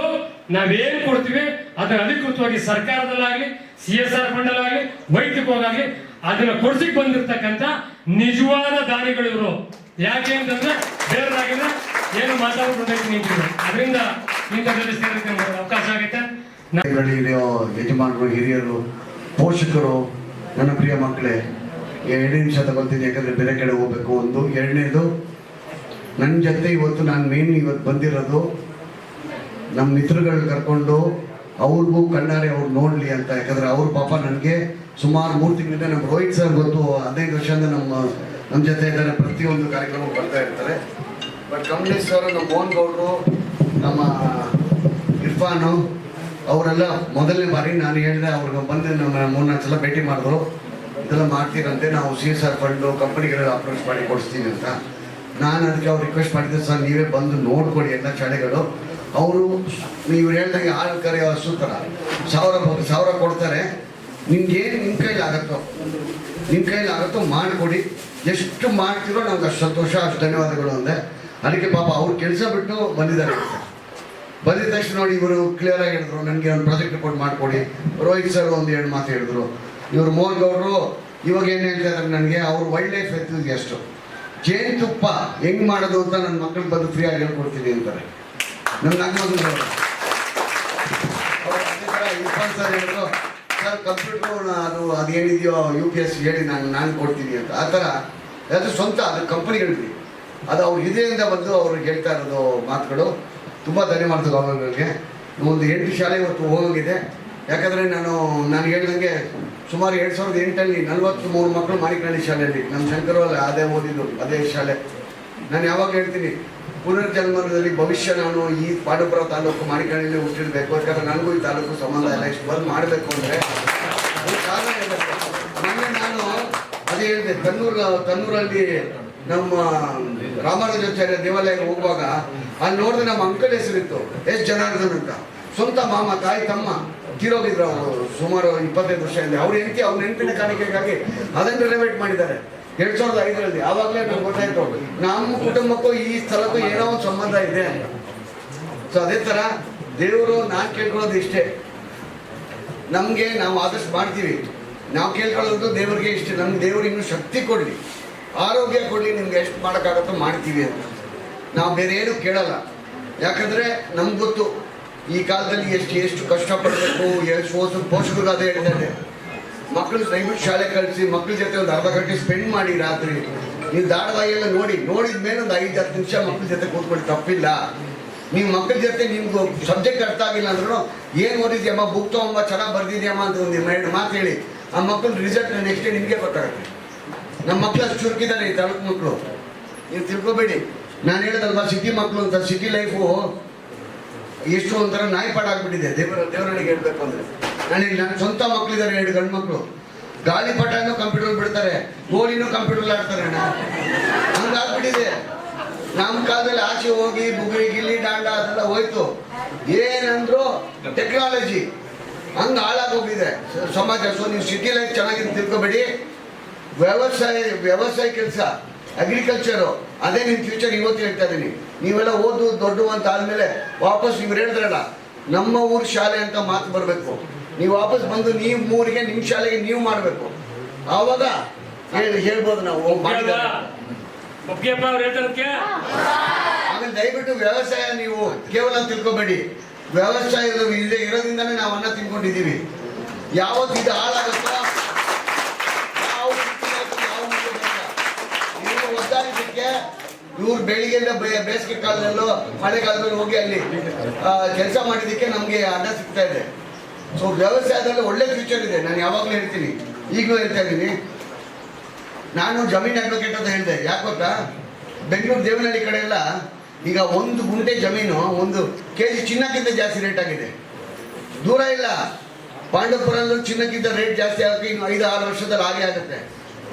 ನಾವೇನ್ ಕೊಡ್ತೀವಿ ಅದನ್ನ ಅಧಿಕೃತವಾಗಿ ಸರ್ಕಾರದಲ್ಲಾಗ್ಲಿ, CSR ಫಂಡಲ್ಲಾಗ್ಲಿ, ವೈಯಕ್ತಿಕವಾಗಲಿ ಅದನ್ನ ಕೊಡ್ಸಿಕ್ ಬಂದಿರ್ತಕ್ಕಂಥ ನಿಜವಾದ ದಾನಿಗಳು ಇವರು. ಯಾಕೆ ಅಂತಂದ್ರೆ ಬೇರೆದಾಗಿದ್ರೆ ಏನು ಮಾತಾಡ್ಕೊಂಡು ನಿಂತಿದ್ರು. ಅದರಿಂದ ಇಂಥದ್ರಲ್ಲಿ ಸೇರಕ್ಕೆ ಅವಕಾಶ ಆಗುತ್ತೆ. ಯಜಮಾನರು, ಹಿರಿಯರು, ಪೋಷಕರು, ನನ್ನ ಪ್ರಿಯ ಮಕ್ಕಳೇ, 2 ನಿಮಿಷ ತಗೊಳ್ತೀನಿ ಯಾಕಂದ್ರೆ ಬೇರೆ ಕಡೆ ಹೋಗ್ಬೇಕು. ಒಂದು, ಎರಡನೇದು, ನನ್ನ ಜೊತೆ ಇವತ್ತು ನಾನು ಮೇನ್ ಇವತ್ತು ಬಂದಿರೋದು ನಮ್ಮ ಮಿತ್ರಗಳು ಕರ್ಕೊಂಡು ಅವ್ರಿಗೂ ಕಣ್ಣಾರೆ ಅವ್ರು ನೋಡಲಿ ಅಂತ. ಯಾಕಂದ್ರೆ ಅವ್ರ ಪಾಪ ನನಗೆ ಸುಮಾರು 3 ತಿಂಗಳಿಂದ ನಮ್ಮ ರೋಹಿತ್ ಸರ್ ಗೊತ್ತು, 15 ವರ್ಷದಿಂದ ನಮ್ಮ ಜೊತೆ ಇದ್ದಾರೆ, ಪ್ರತಿಯೊಂದು ಕಾರ್ಯಕ್ರಮ ಬರ್ತಾ ಇರ್ತಾರೆ. ಬಟ್ ಕಮಲೇಶ್ ಸರ್, ನಮ್ಮ ಮೋಹನ್ ಗೌಡರು, ನಮ್ಮ ಇರ್ಫಾನು ಅವರೆಲ್ಲ ಮೊದಲನೇ ಬಾರಿ ನಾನು ಹೇಳಿದೆ ಅವ್ರಿಗೆ ಬಂದು ನಮ್ಮ 3-4 ಸಲ ಭೇಟಿ ಮಾಡಿದ್ರು. ಇದೆಲ್ಲ ಮಾಡ್ತೀರಂತೆ, ನಾವು CSR ಫಂಡು ಕಂಪನಿಗಳೆಲ್ಲ ಅಪ್ರೋಚ್ ಮಾಡಿ ಕೊಡಿಸ್ತೀವಿ ಅಂತ. ನಾನು ಅದಕ್ಕೆ ಅವ್ರು ರಿಕ್ವೆಸ್ಟ್ ಮಾಡಿದ್ದೆ, ಸರ್ ನೀವೇ ಬಂದು ನೋಡ್ಕೊಡಿ ಎಲ್ಲ ಶಾಲೆಗಳು. ಅವರು ನೀವು ಹೇಳ್ದಂಗೆ ಆಳು ಕರೆ ಹಸು ಥರ 1,000 ಕೊಡ್ತಾರೆ. ನಿಮ್ಗೇನು ನಿಮ್ಮ ಕೈಲಿ ಆಗುತ್ತೋ ಮಾಡಿಕೊಡಿ. ಎಷ್ಟು ಮಾಡ್ತೀರೋ ನಮ್ಗೆ ಅಷ್ಟು ಸಂತೋಷ, ಅಷ್ಟು ಧನ್ಯವಾದಗಳು ಅಂದೆ. ಅದಕ್ಕೆ ಪಾಪ ಅವ್ರು ಕೆಲಸ ಬಿಟ್ಟು ಬಂದಿದ್ದಾರೆ. ಬಂದಿದ ತಕ್ಷಣ ನೋಡಿ ಇವರು ಕ್ಲಿಯರ್ ಆಗಿ ಹೇಳಿದ್ರು, ನನಗೆ ಒಂದು ಪ್ರಾಜೆಕ್ಟ್ ರಿಪೋರ್ಟ್ ಮಾಡಿಕೊಡಿ. ರೋಹಿತ್ ಸರ್ ಒಂದು 2 ಮಾತು ಹೇಳಿದ್ರು. ಇವರು ಮೋಹನ್ ಗೌಡರು ಇವಾಗ ಏನು ಹೇಳ್ತಾ ಇದ್ದಾರೆ ನನಗೆ, ಅವರು ವೈಲ್ಡ್ ಲೈಫ್ ಎಂಥೂಸಿಯಾಸ್ಟು. ಜೇನುತುಪ್ಪ ಹೆಂಗ್ ಮಾಡೋದು ಅಂತ ನನ್ನ ಮಕ್ಕಳಿಗೆ ಬಂದು ಫ್ರೀಯಾಗಿ ಹೇಳ್ಕೊಡ್ತೀನಿ ಅಂತಾರೆ. ನನ್ನ ಮಕ್ಕಳು ಸರ್ ಹೇಳಿದ್ರು, ಸರ್ ಕಂಪ್ಯೂಟ್ರು ಅದೇನಿದೆಯೋ UPS ಹೇಳಿ ನಾನು ಕೊಡ್ತೀನಿ ಅಂತ. ಆ ಥರ ಅದು ಸ್ವಂತ, ಅದು ಕಂಪನಿಗಳಿದೆ, ಅದು ಅವ್ರ ಇದೆಯಿಂದ ಬಂದು ಅವ್ರಿಗೆ ಹೇಳ್ತಾ ಇರೋದು ಮಾತುಗಳು. ತುಂಬ ಧನ್ಯವಾದಗಳು ಅವರಿಗೆ. ಒಂದು 8 ಶಾಲೆ ಇವತ್ತು ಹೋಗೋಗಿದೆ. ಯಾಕಂದರೆ ನಾನು ಹೇಳ್ದಂಗೆ ಸುಮಾರು 2008 43 ಮಕ್ಕಳು ಮಾಣಿಕನಹಳ್ಳಿ ಶಾಲೆಯಲ್ಲಿ, ನಮ್ಮ ಶಂಕರವಲ್ಲ ಅದೇ ಓದಿದ್ದು, ಅದೇ ಶಾಲೆ. ನಾನು ಯಾವಾಗ ಹೇಳ್ತೀನಿ, ಪುನರ್ಜನ್ಮದಲ್ಲಿ ಭವಿಷ್ಯ ನಾನು ಈ ಪಾಂಡವಪುರ ತಾಲೂಕು ಮಾಣಿಕನಹಳ್ಳಿ ಹುಟ್ಟಿರ್ಬೇಕು. ಯಾಕಂದರೆ ನನಗೂ ಈ ತಾಲೂಕು ಸಂಬಂಧ ಇಲ್ಲ. ಇಷ್ಟು ಬಂದು ಮಾಡಬೇಕು ಅಂದರೆ ಕಾರಣ ಹೇಳಬೇಕು. ಮೊನ್ನೆ ನಾನು ಅದೇ ಹೇಳಿದೆ, ತನ್ನೂರಲ್ಲಿ ನಮ್ಮ ರಾಮಾನುಜಾಚಾರ್ಯ ದೇವಾಲಯಕ್ಕೆ ಹೋಗುವಾಗ ಅಲ್ಲಿ ನೋಡಿದ್ರೆ ನಮ್ಮ ಅಂಕಲ್ ಹೆಸರಿತ್ತು, S ಜನಾರ್ದನ್ ಅಂತ. ಸ್ವಂತ ಮಾಮ, ತಾಯಿ, ತಮ್ಮ ತೀರೋಗಿದ್ರು ಅವರು ಸುಮಾರು 25 ವರ್ಷದಿಂದ. ಅವ್ರ ಹೆಂಡತಿ ಅವ್ರ ನೆನಪಿನ ಕಾಣಿಕೆಗಾಗಿ ಅದನ್ನು ರಿನೋವೇಟ್ ಮಾಡಿದ್ದಾರೆ 2005ರಲ್ಲಿ. ಆವಾಗಲೇ ನಮ್ಗೆ ಗೊತ್ತಾಯ್ತು ನಮ್ಮ ಕುಟುಂಬಕ್ಕೂ ಈ ಸ್ಥಳಕ್ಕೂ ಏನೋ ಒಂದು ಸಂಬಂಧ ಇದೆ ಅಂತ. ಸೊ ಅದೇ ಥರ ದೇವರು ನಾನು ಕೇಳ್ಕೊಳ್ಳೋದು ಇಷ್ಟೇ, ನಮಗೆ ನಾವು ಆದಷ್ಟು ಮಾಡ್ತೀವಿ. ನಾವು ಕೇಳ್ಕೊಳ್ಳೋದು ದೇವರಿಗೆ ಇಷ್ಟೇ, ನಮ್ಗೆ ದೇವ್ರಿಗೆ ಇನ್ನೂ ಶಕ್ತಿ ಕೊಡಲಿ, ಆರೋಗ್ಯ ಕೊಡಲಿ, ನಿಮ್ಗೆ ಎಷ್ಟು ಮಾಡೋಕ್ಕಾಗತ್ತೋ ಮಾಡ್ತೀವಿ ಅಂತ. ನಾವು ಬೇರೆ ಏನು ಕೇಳಲ್ಲ. ಯಾಕಂದರೆ ನಮ್ಗೆ ಗೊತ್ತು ಈ ಕಾಲದಲ್ಲಿ ಎಷ್ಟು ಕಷ್ಟಪಡಬೇಕು. ಪೋಷಕರು ಅದೇ ಹೇಳ್ತಾರೆ, ಮಕ್ಕಳು ದಯವಿಟ್ಟು ಶಾಲೆ ಕಳಿಸಿ, ಮಕ್ಕಳ ಜೊತೆ ಒಂದು ಅರ್ಧ ಗಂಟೆ ಸ್ಪೆಂಡ್ ಮಾಡಿ ರಾತ್ರಿ. ನೀವು ಧಾರಾವಾಹಿಯೆಲ್ಲ ನೋಡಿದ ಮೇಲೆ ಒಂದು 5-10 ನಿಮಿಷ ಮಕ್ಕಳ ಜೊತೆ ಕೂತ್ಕೊಳ್ಳಿ, ತಪ್ಪಿಲ್ಲ. ನೀವು ಮಕ್ಕಳ ಜೊತೆ ನಿಮ್ಗೆ ಸಬ್ಜೆಕ್ಟ್ ಅರ್ಥ ಆಗಿಲ್ಲ ಅಂದ್ರೂ ಏನು ಓದಿದ್ಯಮ್ಮ, ಬುಕ್ ತೊಗೊಂಬ, ಚೆನ್ನಾಗಿ ಬರ್ದಿದ್ಯಮ್ಮ ಅಂತ ಒಂದು 2 ಮಾತು ಹೇಳಿ, ಆ ಮಕ್ಕಳ ರಿಸಲ್ಟ್ ನೆಕ್ಸ್ಟ್ ಡೇ ನಿಮಗೆ ಗೊತ್ತಾಗುತ್ತೆ. ನಮ್ಮ ಮಕ್ಕಳು ಅಷ್ಟು ಚುರುಕಿದ್ದಾರೆ ಈ ತಾಲೂಕು ಮಕ್ಕಳು, ನೀವು ತಿಳ್ಕೊಬೇಡಿ. ನಾನು ಹೇಳೋದಲ್ವಾ ಸಿಟಿ ಮಕ್ಕಳು ಅಂತ. ಸಿಟಿ ಲೈಫು ಎಷ್ಟು ಒಂಥರ ನಾಯಿಪಾಡ ಆಗ್ಬಿಟ್ಟಿದೆ ದೇವರಣಿಗೆ ಹೇಳ್ಬೇಕು ಅಂದರೆ. ನನ್ನ ಸ್ವಂತ ಮಕ್ಕಳಿದ್ದಾರೆ 2 ಗಂಡು ಮಕ್ಕಳು. ಗಾಳಿಪಟನೂ ಕಂಪ್ಯೂಟರ್ ಬಿಡ್ತಾರೆ, ಗೋಲಿನೂ ಕಂಪ್ಯೂಟರ್ ಆಡ್ತಾರೆ ಅಣ್ಣ. ಹಂಗಾಗ್ಬಿಟ್ಟಿದೆ. ನಮ್ಮ ಕಾಲದಲ್ಲಿ ಆಚೆ ಹೋಗಿ ಬುಗುರಿ ಗಿಲ್ಲಿ ದಾಂಡ ಅದೆಲ್ಲ ಹೋಯ್ತು. ಏನಂದ್ರು ಟೆಕ್ನಾಲಜಿ ಹಂಗೆ ಹಾಳಾಗೋಗಿದೆ ಸಮಾಜ. ಸೊ ನೀವು ಸಿಟಿ ಲೈಫ್ ಚೆನ್ನಾಗಿದೆ ತಿಳ್ಕೊಬೇಡಿ. ವ್ಯವಸಾಯ ಕೆಲಸ, ಅಗ್ರಿಕಲ್ಚರು ಅದೇ ನಿಮ್ಮ ಫ್ಯೂಚರ್. ಇವತ್ತು ಹೇಳ್ತಾ ಇದ್ದೀನಿ, ನೀವೆಲ್ಲ ಓದು ದೊಡ್ಡ ಅಂತ ಆದಮೇಲೆ ವಾಪಸ್ ನೀವು ಹೇಳಿದ್ರಲ್ಲ ನಮ್ಮ ಊರು ಶಾಲೆ ಅಂತ ಮಾತು ಬರಬೇಕು. ನೀವು ವಾಪಸ್ ಬಂದು ನೀವು ಊರಿಗೆ ನಿಮ್ಮ ಶಾಲೆಗೆ ನೀವು ಮಾಡಬೇಕು. ಆವಾಗ ಹೇಳ್ಬೋದು ನಾವು ಹೋಗಿ ಮಾಡಿದ್ದಾರೆ. ಆಮೇಲೆ ದಯವಿಟ್ಟು ವ್ಯವಸಾಯ ನೀವು ಕೇವಲ ತಿಳ್ಕೊಬೇಡಿ. ವ್ಯವಸಾಯ ಇರೋದ್ರಿಂದಾನೇ ನಾವು ಅನ್ನ ತಿನ್ಕೊಂಡಿದ್ದೀವಿ. ಯಾವತ್ತು ಇದು ಹಾಳಾಗುತ್ತೋ ನೀವು ಒದ್ದಾಡಿದ್ದಕ್ಕೆ ಇವ್ರು ಬೆಳಿಗ್ಗೆಯಿಂದ ಬೇಸಿಗೆ ಕಾಲದಲ್ಲೋ ಮಳೆಗಾಲದಲ್ಲೂ ಹೋಗಿ ಅಲ್ಲಿ ಕೆಲಸ ಮಾಡಿದ್ದಕ್ಕೆ ನಮಗೆ ಅನ್ನ ಸಿಗ್ತಾ ಇದೆ. ಸೊ ವ್ಯವಸಾಯದಲ್ಲಿ ಒಳ್ಳೆ ಫ್ಯೂಚರ್ ಇದೆ. ನಾನು ಯಾವಾಗಲೂ ಹೇಳ್ತೀನಿ, ಈಗಲೂ ಹೇಳ್ತಾ ಇದ್ದೀನಿ. ನಾನು ಜಮೀನು ಅಡ್ವೊಕೇಟ್ ಅಂತ ಹೇಳಿದೆ. ಯಾಕೆ ಗೊತ್ತಾ, ಬೆಂಗಳೂರು ದೇವನಹಳ್ಳಿ ಕಡೆ ಎಲ್ಲ ಈಗ 1 ಗುಂಟೆ ಜಮೀನು 1 ಕೆಜಿ ಚಿನ್ನಕ್ಕಿಂತ ಜಾಸ್ತಿ ರೇಟ್ ಆಗಿದೆ. ದೂರ ಇಲ್ಲ, ಪಾಂಡವಪುರಲ್ಲೂ ಚಿನ್ನಕ್ಕಿಂತ ರೇಟ್ ಜಾಸ್ತಿ ಆಗಿ ಇನ್ನು 5-6 ವರ್ಷದಲ್ಲಿ ಹಾಗೆ ಆಗುತ್ತೆ.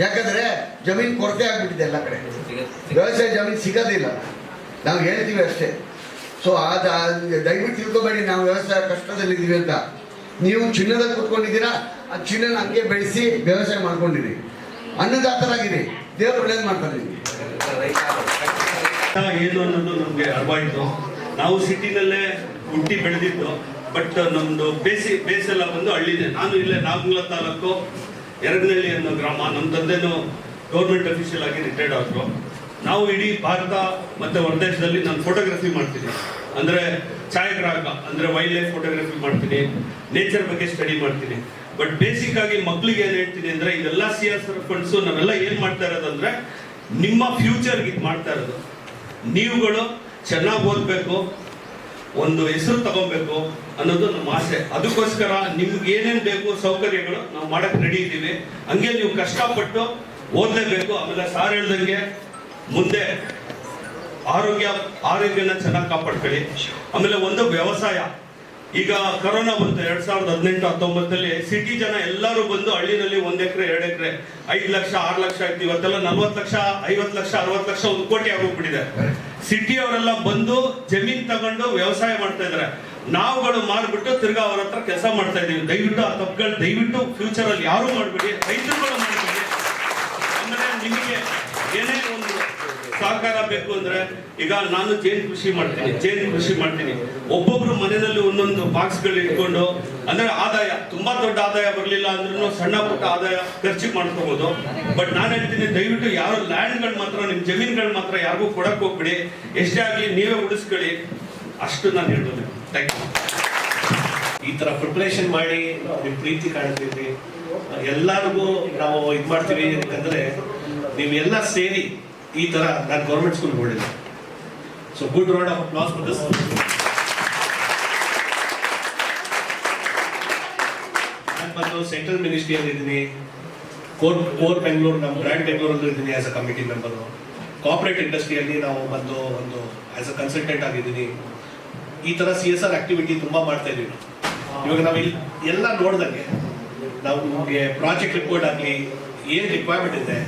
ಯಾಕಂದ್ರೆ ಜಮೀನು ಕೊರತೆ ಆಗ್ಬಿಟ್ಟಿದೆ ಎಲ್ಲ ಕಡೆ. ವ್ಯವಸಾಯ ಜಮೀನು ಸಿಗೋದಿಲ್ಲ, ನಾವು ಹೇಳ್ತೀವಿ ಅಷ್ಟೇ. ಸೊ ದಯವಿಟ್ಟು ತಿಳ್ಕೊಬೇಡಿ ನಾವು ವ್ಯವಸಾಯ ಕಷ್ಟದಲ್ಲಿದ್ದೀವಿ ಅಂತ. ನೀವು ಚಿನ್ನದಲ್ಲಿ ಕೂತ್ಕೊಂಡಿದ್ದೀರಾ, ಆ ಚಿನ್ನನ ಹಂಗೆ ಬೆಳೆಸಿ ವ್ಯವಸಾಯ ಮಾಡ್ಕೊಂಡಿರಿ, ಅನ್ನದಾತರಾಗಿರಿ, ದೇವರು ಒಳ್ಳೇದು ಮಾಡ್ತಾರೆ. ಏನು ಅನ್ನೋದು ನಮಗೆ ಅರ್ವಾಯಿತು. ನಾವು ಸಿಟಿನಲ್ಲೇ ಹುಟ್ಟಿ ಬೆಳೆದಿದ್ದು, ಬಟ್ ನಮ್ಮದು ಬೇಸ್ ಎಲ್ಲ ಬಂದು ಹಳ್ಳಿನೇ. ನಾನು ಇಲ್ಲೇ ನಾಗಮಂಗಲ ತಾಲೂಕು ಎರಗನಹಳ್ಳಿ ಅನ್ನೋ ಗ್ರಾಮ. ನಮ್ಮ ತಂದೆನೂ ಗೌರ್ಮೆಂಟ್ ಅಫಿಷಿಯಲ್ ಆಗಿ ರಿಟೈರ್ಡ್ ಆದರು. ನಾವು ಇಡೀ ಭಾರತ ಮತ್ತು ಹೊರದೇಶದಲ್ಲಿ ನಾನು ಫೋಟೋಗ್ರಫಿ ಮಾಡ್ತೀನಿ. ಅಂದರೆ ಛಾಯಾಗ್ರಾಹಕ, ಅಂದರೆ ವೈಲ್ಡ್ ಲೈಫ್ ಫೋಟೋಗ್ರಫಿ ಮಾಡ್ತೀನಿ, ನೇಚರ್ ಬಗ್ಗೆ ಸ್ಟಡಿ ಮಾಡ್ತೀನಿ. ಬಟ್ ಬೇಸಿಕ್ ಆಗಿ ಮಕ್ಳಿಗೆ ಏನು ಹೇಳ್ತೀನಿ ಅಂದರೆ, ಇದೆಲ್ಲ CSR ಫಂಡ್ಸು ನಾವೆಲ್ಲ ಏನು ಮಾಡ್ತಾ ಇರೋದಂದರೆ ನಿಮ್ಮ ಫ್ಯೂಚರ್ಗೆ ಇದು ಮಾಡ್ತಾ ಇರೋದು. ನೀವುಗಳು ಚೆನ್ನಾಗಿ ಓದಬೇಕು, ಒಂದು ಹೆಸರು ತಗೊಬೇಕು ಅನ್ನೋದು ನಮ್ಮ ಆಸೆ. ಅದಕ್ಕೋಸ್ಕರ ನಿಮ್ಗೆ ಏನೇನು ಬೇಕು ಸೌಕರ್ಯಗಳು ನಾವು ಮಾಡಕ್ಕೆ ರೆಡಿ ಇದ್ದೀವಿ. ಹಂಗೆ ನೀವು ಕಷ್ಟಪಟ್ಟು ಓದಲೇಬೇಕು. ಆಮೇಲೆ ಸಾರ್ ಹೇಳ್ದಂಗೆ ಮುಂದೆ ಆರೋಗ್ಯನ ಚೆನ್ನಾಗಿ ಕಾಪಾಡ್ಕೊಳ್ಳಿ. ಆಮೇಲೆ ಒಂದು ವ್ಯವಸಾಯ, ಈಗ ಕೊರೋನಾ ಬಂತು 2018-19 ಸಿಟಿ ಜನ ಎಲ್ಲರೂ ಬಂದು ಹಳ್ಳಿನಲ್ಲಿ 1 ಎಕರೆ 2 ಎಕರೆ 5 ಲಕ್ಷ 6 ಲಕ್ಷ ಆಯ್ತು. ಇವತ್ತೆಲ್ಲ 40 ಲಕ್ಷ 50 ಲಕ್ಷ 60 ಲಕ್ಷ 1 ಕೋಟಿ ಆಗೋಗ್ಬಿಟ್ಟಿದೆ. ಸಿಟಿ ಅವರೆಲ್ಲ ಬಂದು ಜಮೀನ್ ತಗೊಂಡು ವ್ಯವಸಾಯ ಮಾಡ್ತಾ ಇದಾರೆ. ನಾವುಗಳು ಮಾರ್ಬಿಟ್ಟು ತಿರ್ಗಾ ಅವ್ರ ಹತ್ರ ಕೆಲಸ ಮಾಡ್ತಾ ಇದೀವಿ. ದಯವಿಟ್ಟು ಆ ತಪ್ಪುಗಳು ದಯವಿಟ್ಟು ಫ್ಯೂಚರ್ ಅಲ್ಲಿ ಯಾರು ಮಾಡಬೇಡಿ, ರೈತರುಗಳು ಮಾಡಬೇಡಿ. ಆಮೇಲೆ ನಿಮಗೆ ಏನೇ ಒಂದು ಸಹಕಾರ ಬೇಕು ಅಂದ್ರೆ, ಈಗ ನಾನು ಜೇನು ಕೃಷಿ ಮಾಡ್ತೀನಿ. ಒಬ್ಬೊಬ್ರು ಮನೆಯಲ್ಲಿ ಒಂದೊಂದು ಬಾಕ್ಸ್ಗಳು ಇಟ್ಕೊಂಡು, ಅಂದ್ರೆ ಆದಾಯ ತುಂಬಾ ದೊಡ್ಡ ಆದಾಯ ಬರಲಿಲ್ಲ ಅಂದ್ರೂ ಸಣ್ಣ ಪುಟ್ಟ ಆದಾಯ ಖರ್ಚಿಗೆ ಮಾಡ್ಕೋಬಹುದು. ಬಟ್ ನಾನು ಹೇಳ್ತೀನಿ, ದಯವಿಟ್ಟು ಯಾರು ಲ್ಯಾಂಡ್ಗಳು ಮಾತ್ರ, ನಿಮ್ಮ ಜಮೀನುಗಳು ಮಾತ್ರ ಯಾರಿಗೂ ಕೊಡಕ್ ಹೋಗ್ಬಿಡಿ. ಎಷ್ಟೇ ಆಗಲಿ ನೀವೇ ಉಳಿಸ್ಕೊಳ್ಳಿ, ಅಷ್ಟು ನಾನು ಹೇಳ್ಬೋದು. Thank you. ಈ ತರ ಪ್ರಿಪರೇಷನ್ ಮಾಡಿ ನಿಮ್ ಪ್ರೀತಿ ಕಾಣ್ತೀವಿ, ಎಲ್ಲರಿಗೂ ನಾವು ಇದು ಮಾಡ್ತೀವಿ. ಯಾಕಂದ್ರೆ ನೀವೆಲ್ಲ ಸೇರಿ ಈ ತರ ನಾನು ಗೌರ್ಮೆಂಟ್ ಸ್ಕೂಲ್ ನೋಡಿದೆ. So good round of applause for this. ನಾನು ಬಂದು ಸೆಂಟ್ರಲ್ ಮಿನಿಸ್ಟ್ರಿಯಲ್ಲಿ ಇದ್ದೀನಿ, ಕೋರ್ ಬೆಂಗಳೂರು, ನಮ್ಮ ಬ್ರ್ಯಾಂಡ್ ಬೆಂಗಳೂರಲ್ಲಿ ಇದ್ದೀನಿ as a committee member. Corporate ಇಂಡಸ್ಟ್ರಿಯಲ್ಲಿ ನಾವು ಬಂದು ಒಂದು ಆಸ್ ಅ ಕನ್ಸಲ್ಟೆಂಟ್ ಆಗಿದ್ದೀನಿ. ಈ ತರ CSR ಆಕ್ಟಿವಿಟಿ ತುಂಬಾ ಮಾಡ್ತಾ ಇದೀವಿ. ಇವಾಗ ನಾವು ಎಲ್ಲ ನೋಡ್ದಂಗೆ ನಾವು ನಮಗೆ ಪ್ರಾಜೆಕ್ಟ್ ರಿಪೋರ್ಟ್ ಆಗಲಿ ಏನ್ ರಿಕ್ವೈರ್ಮೆಂಟ್ ಇದೆ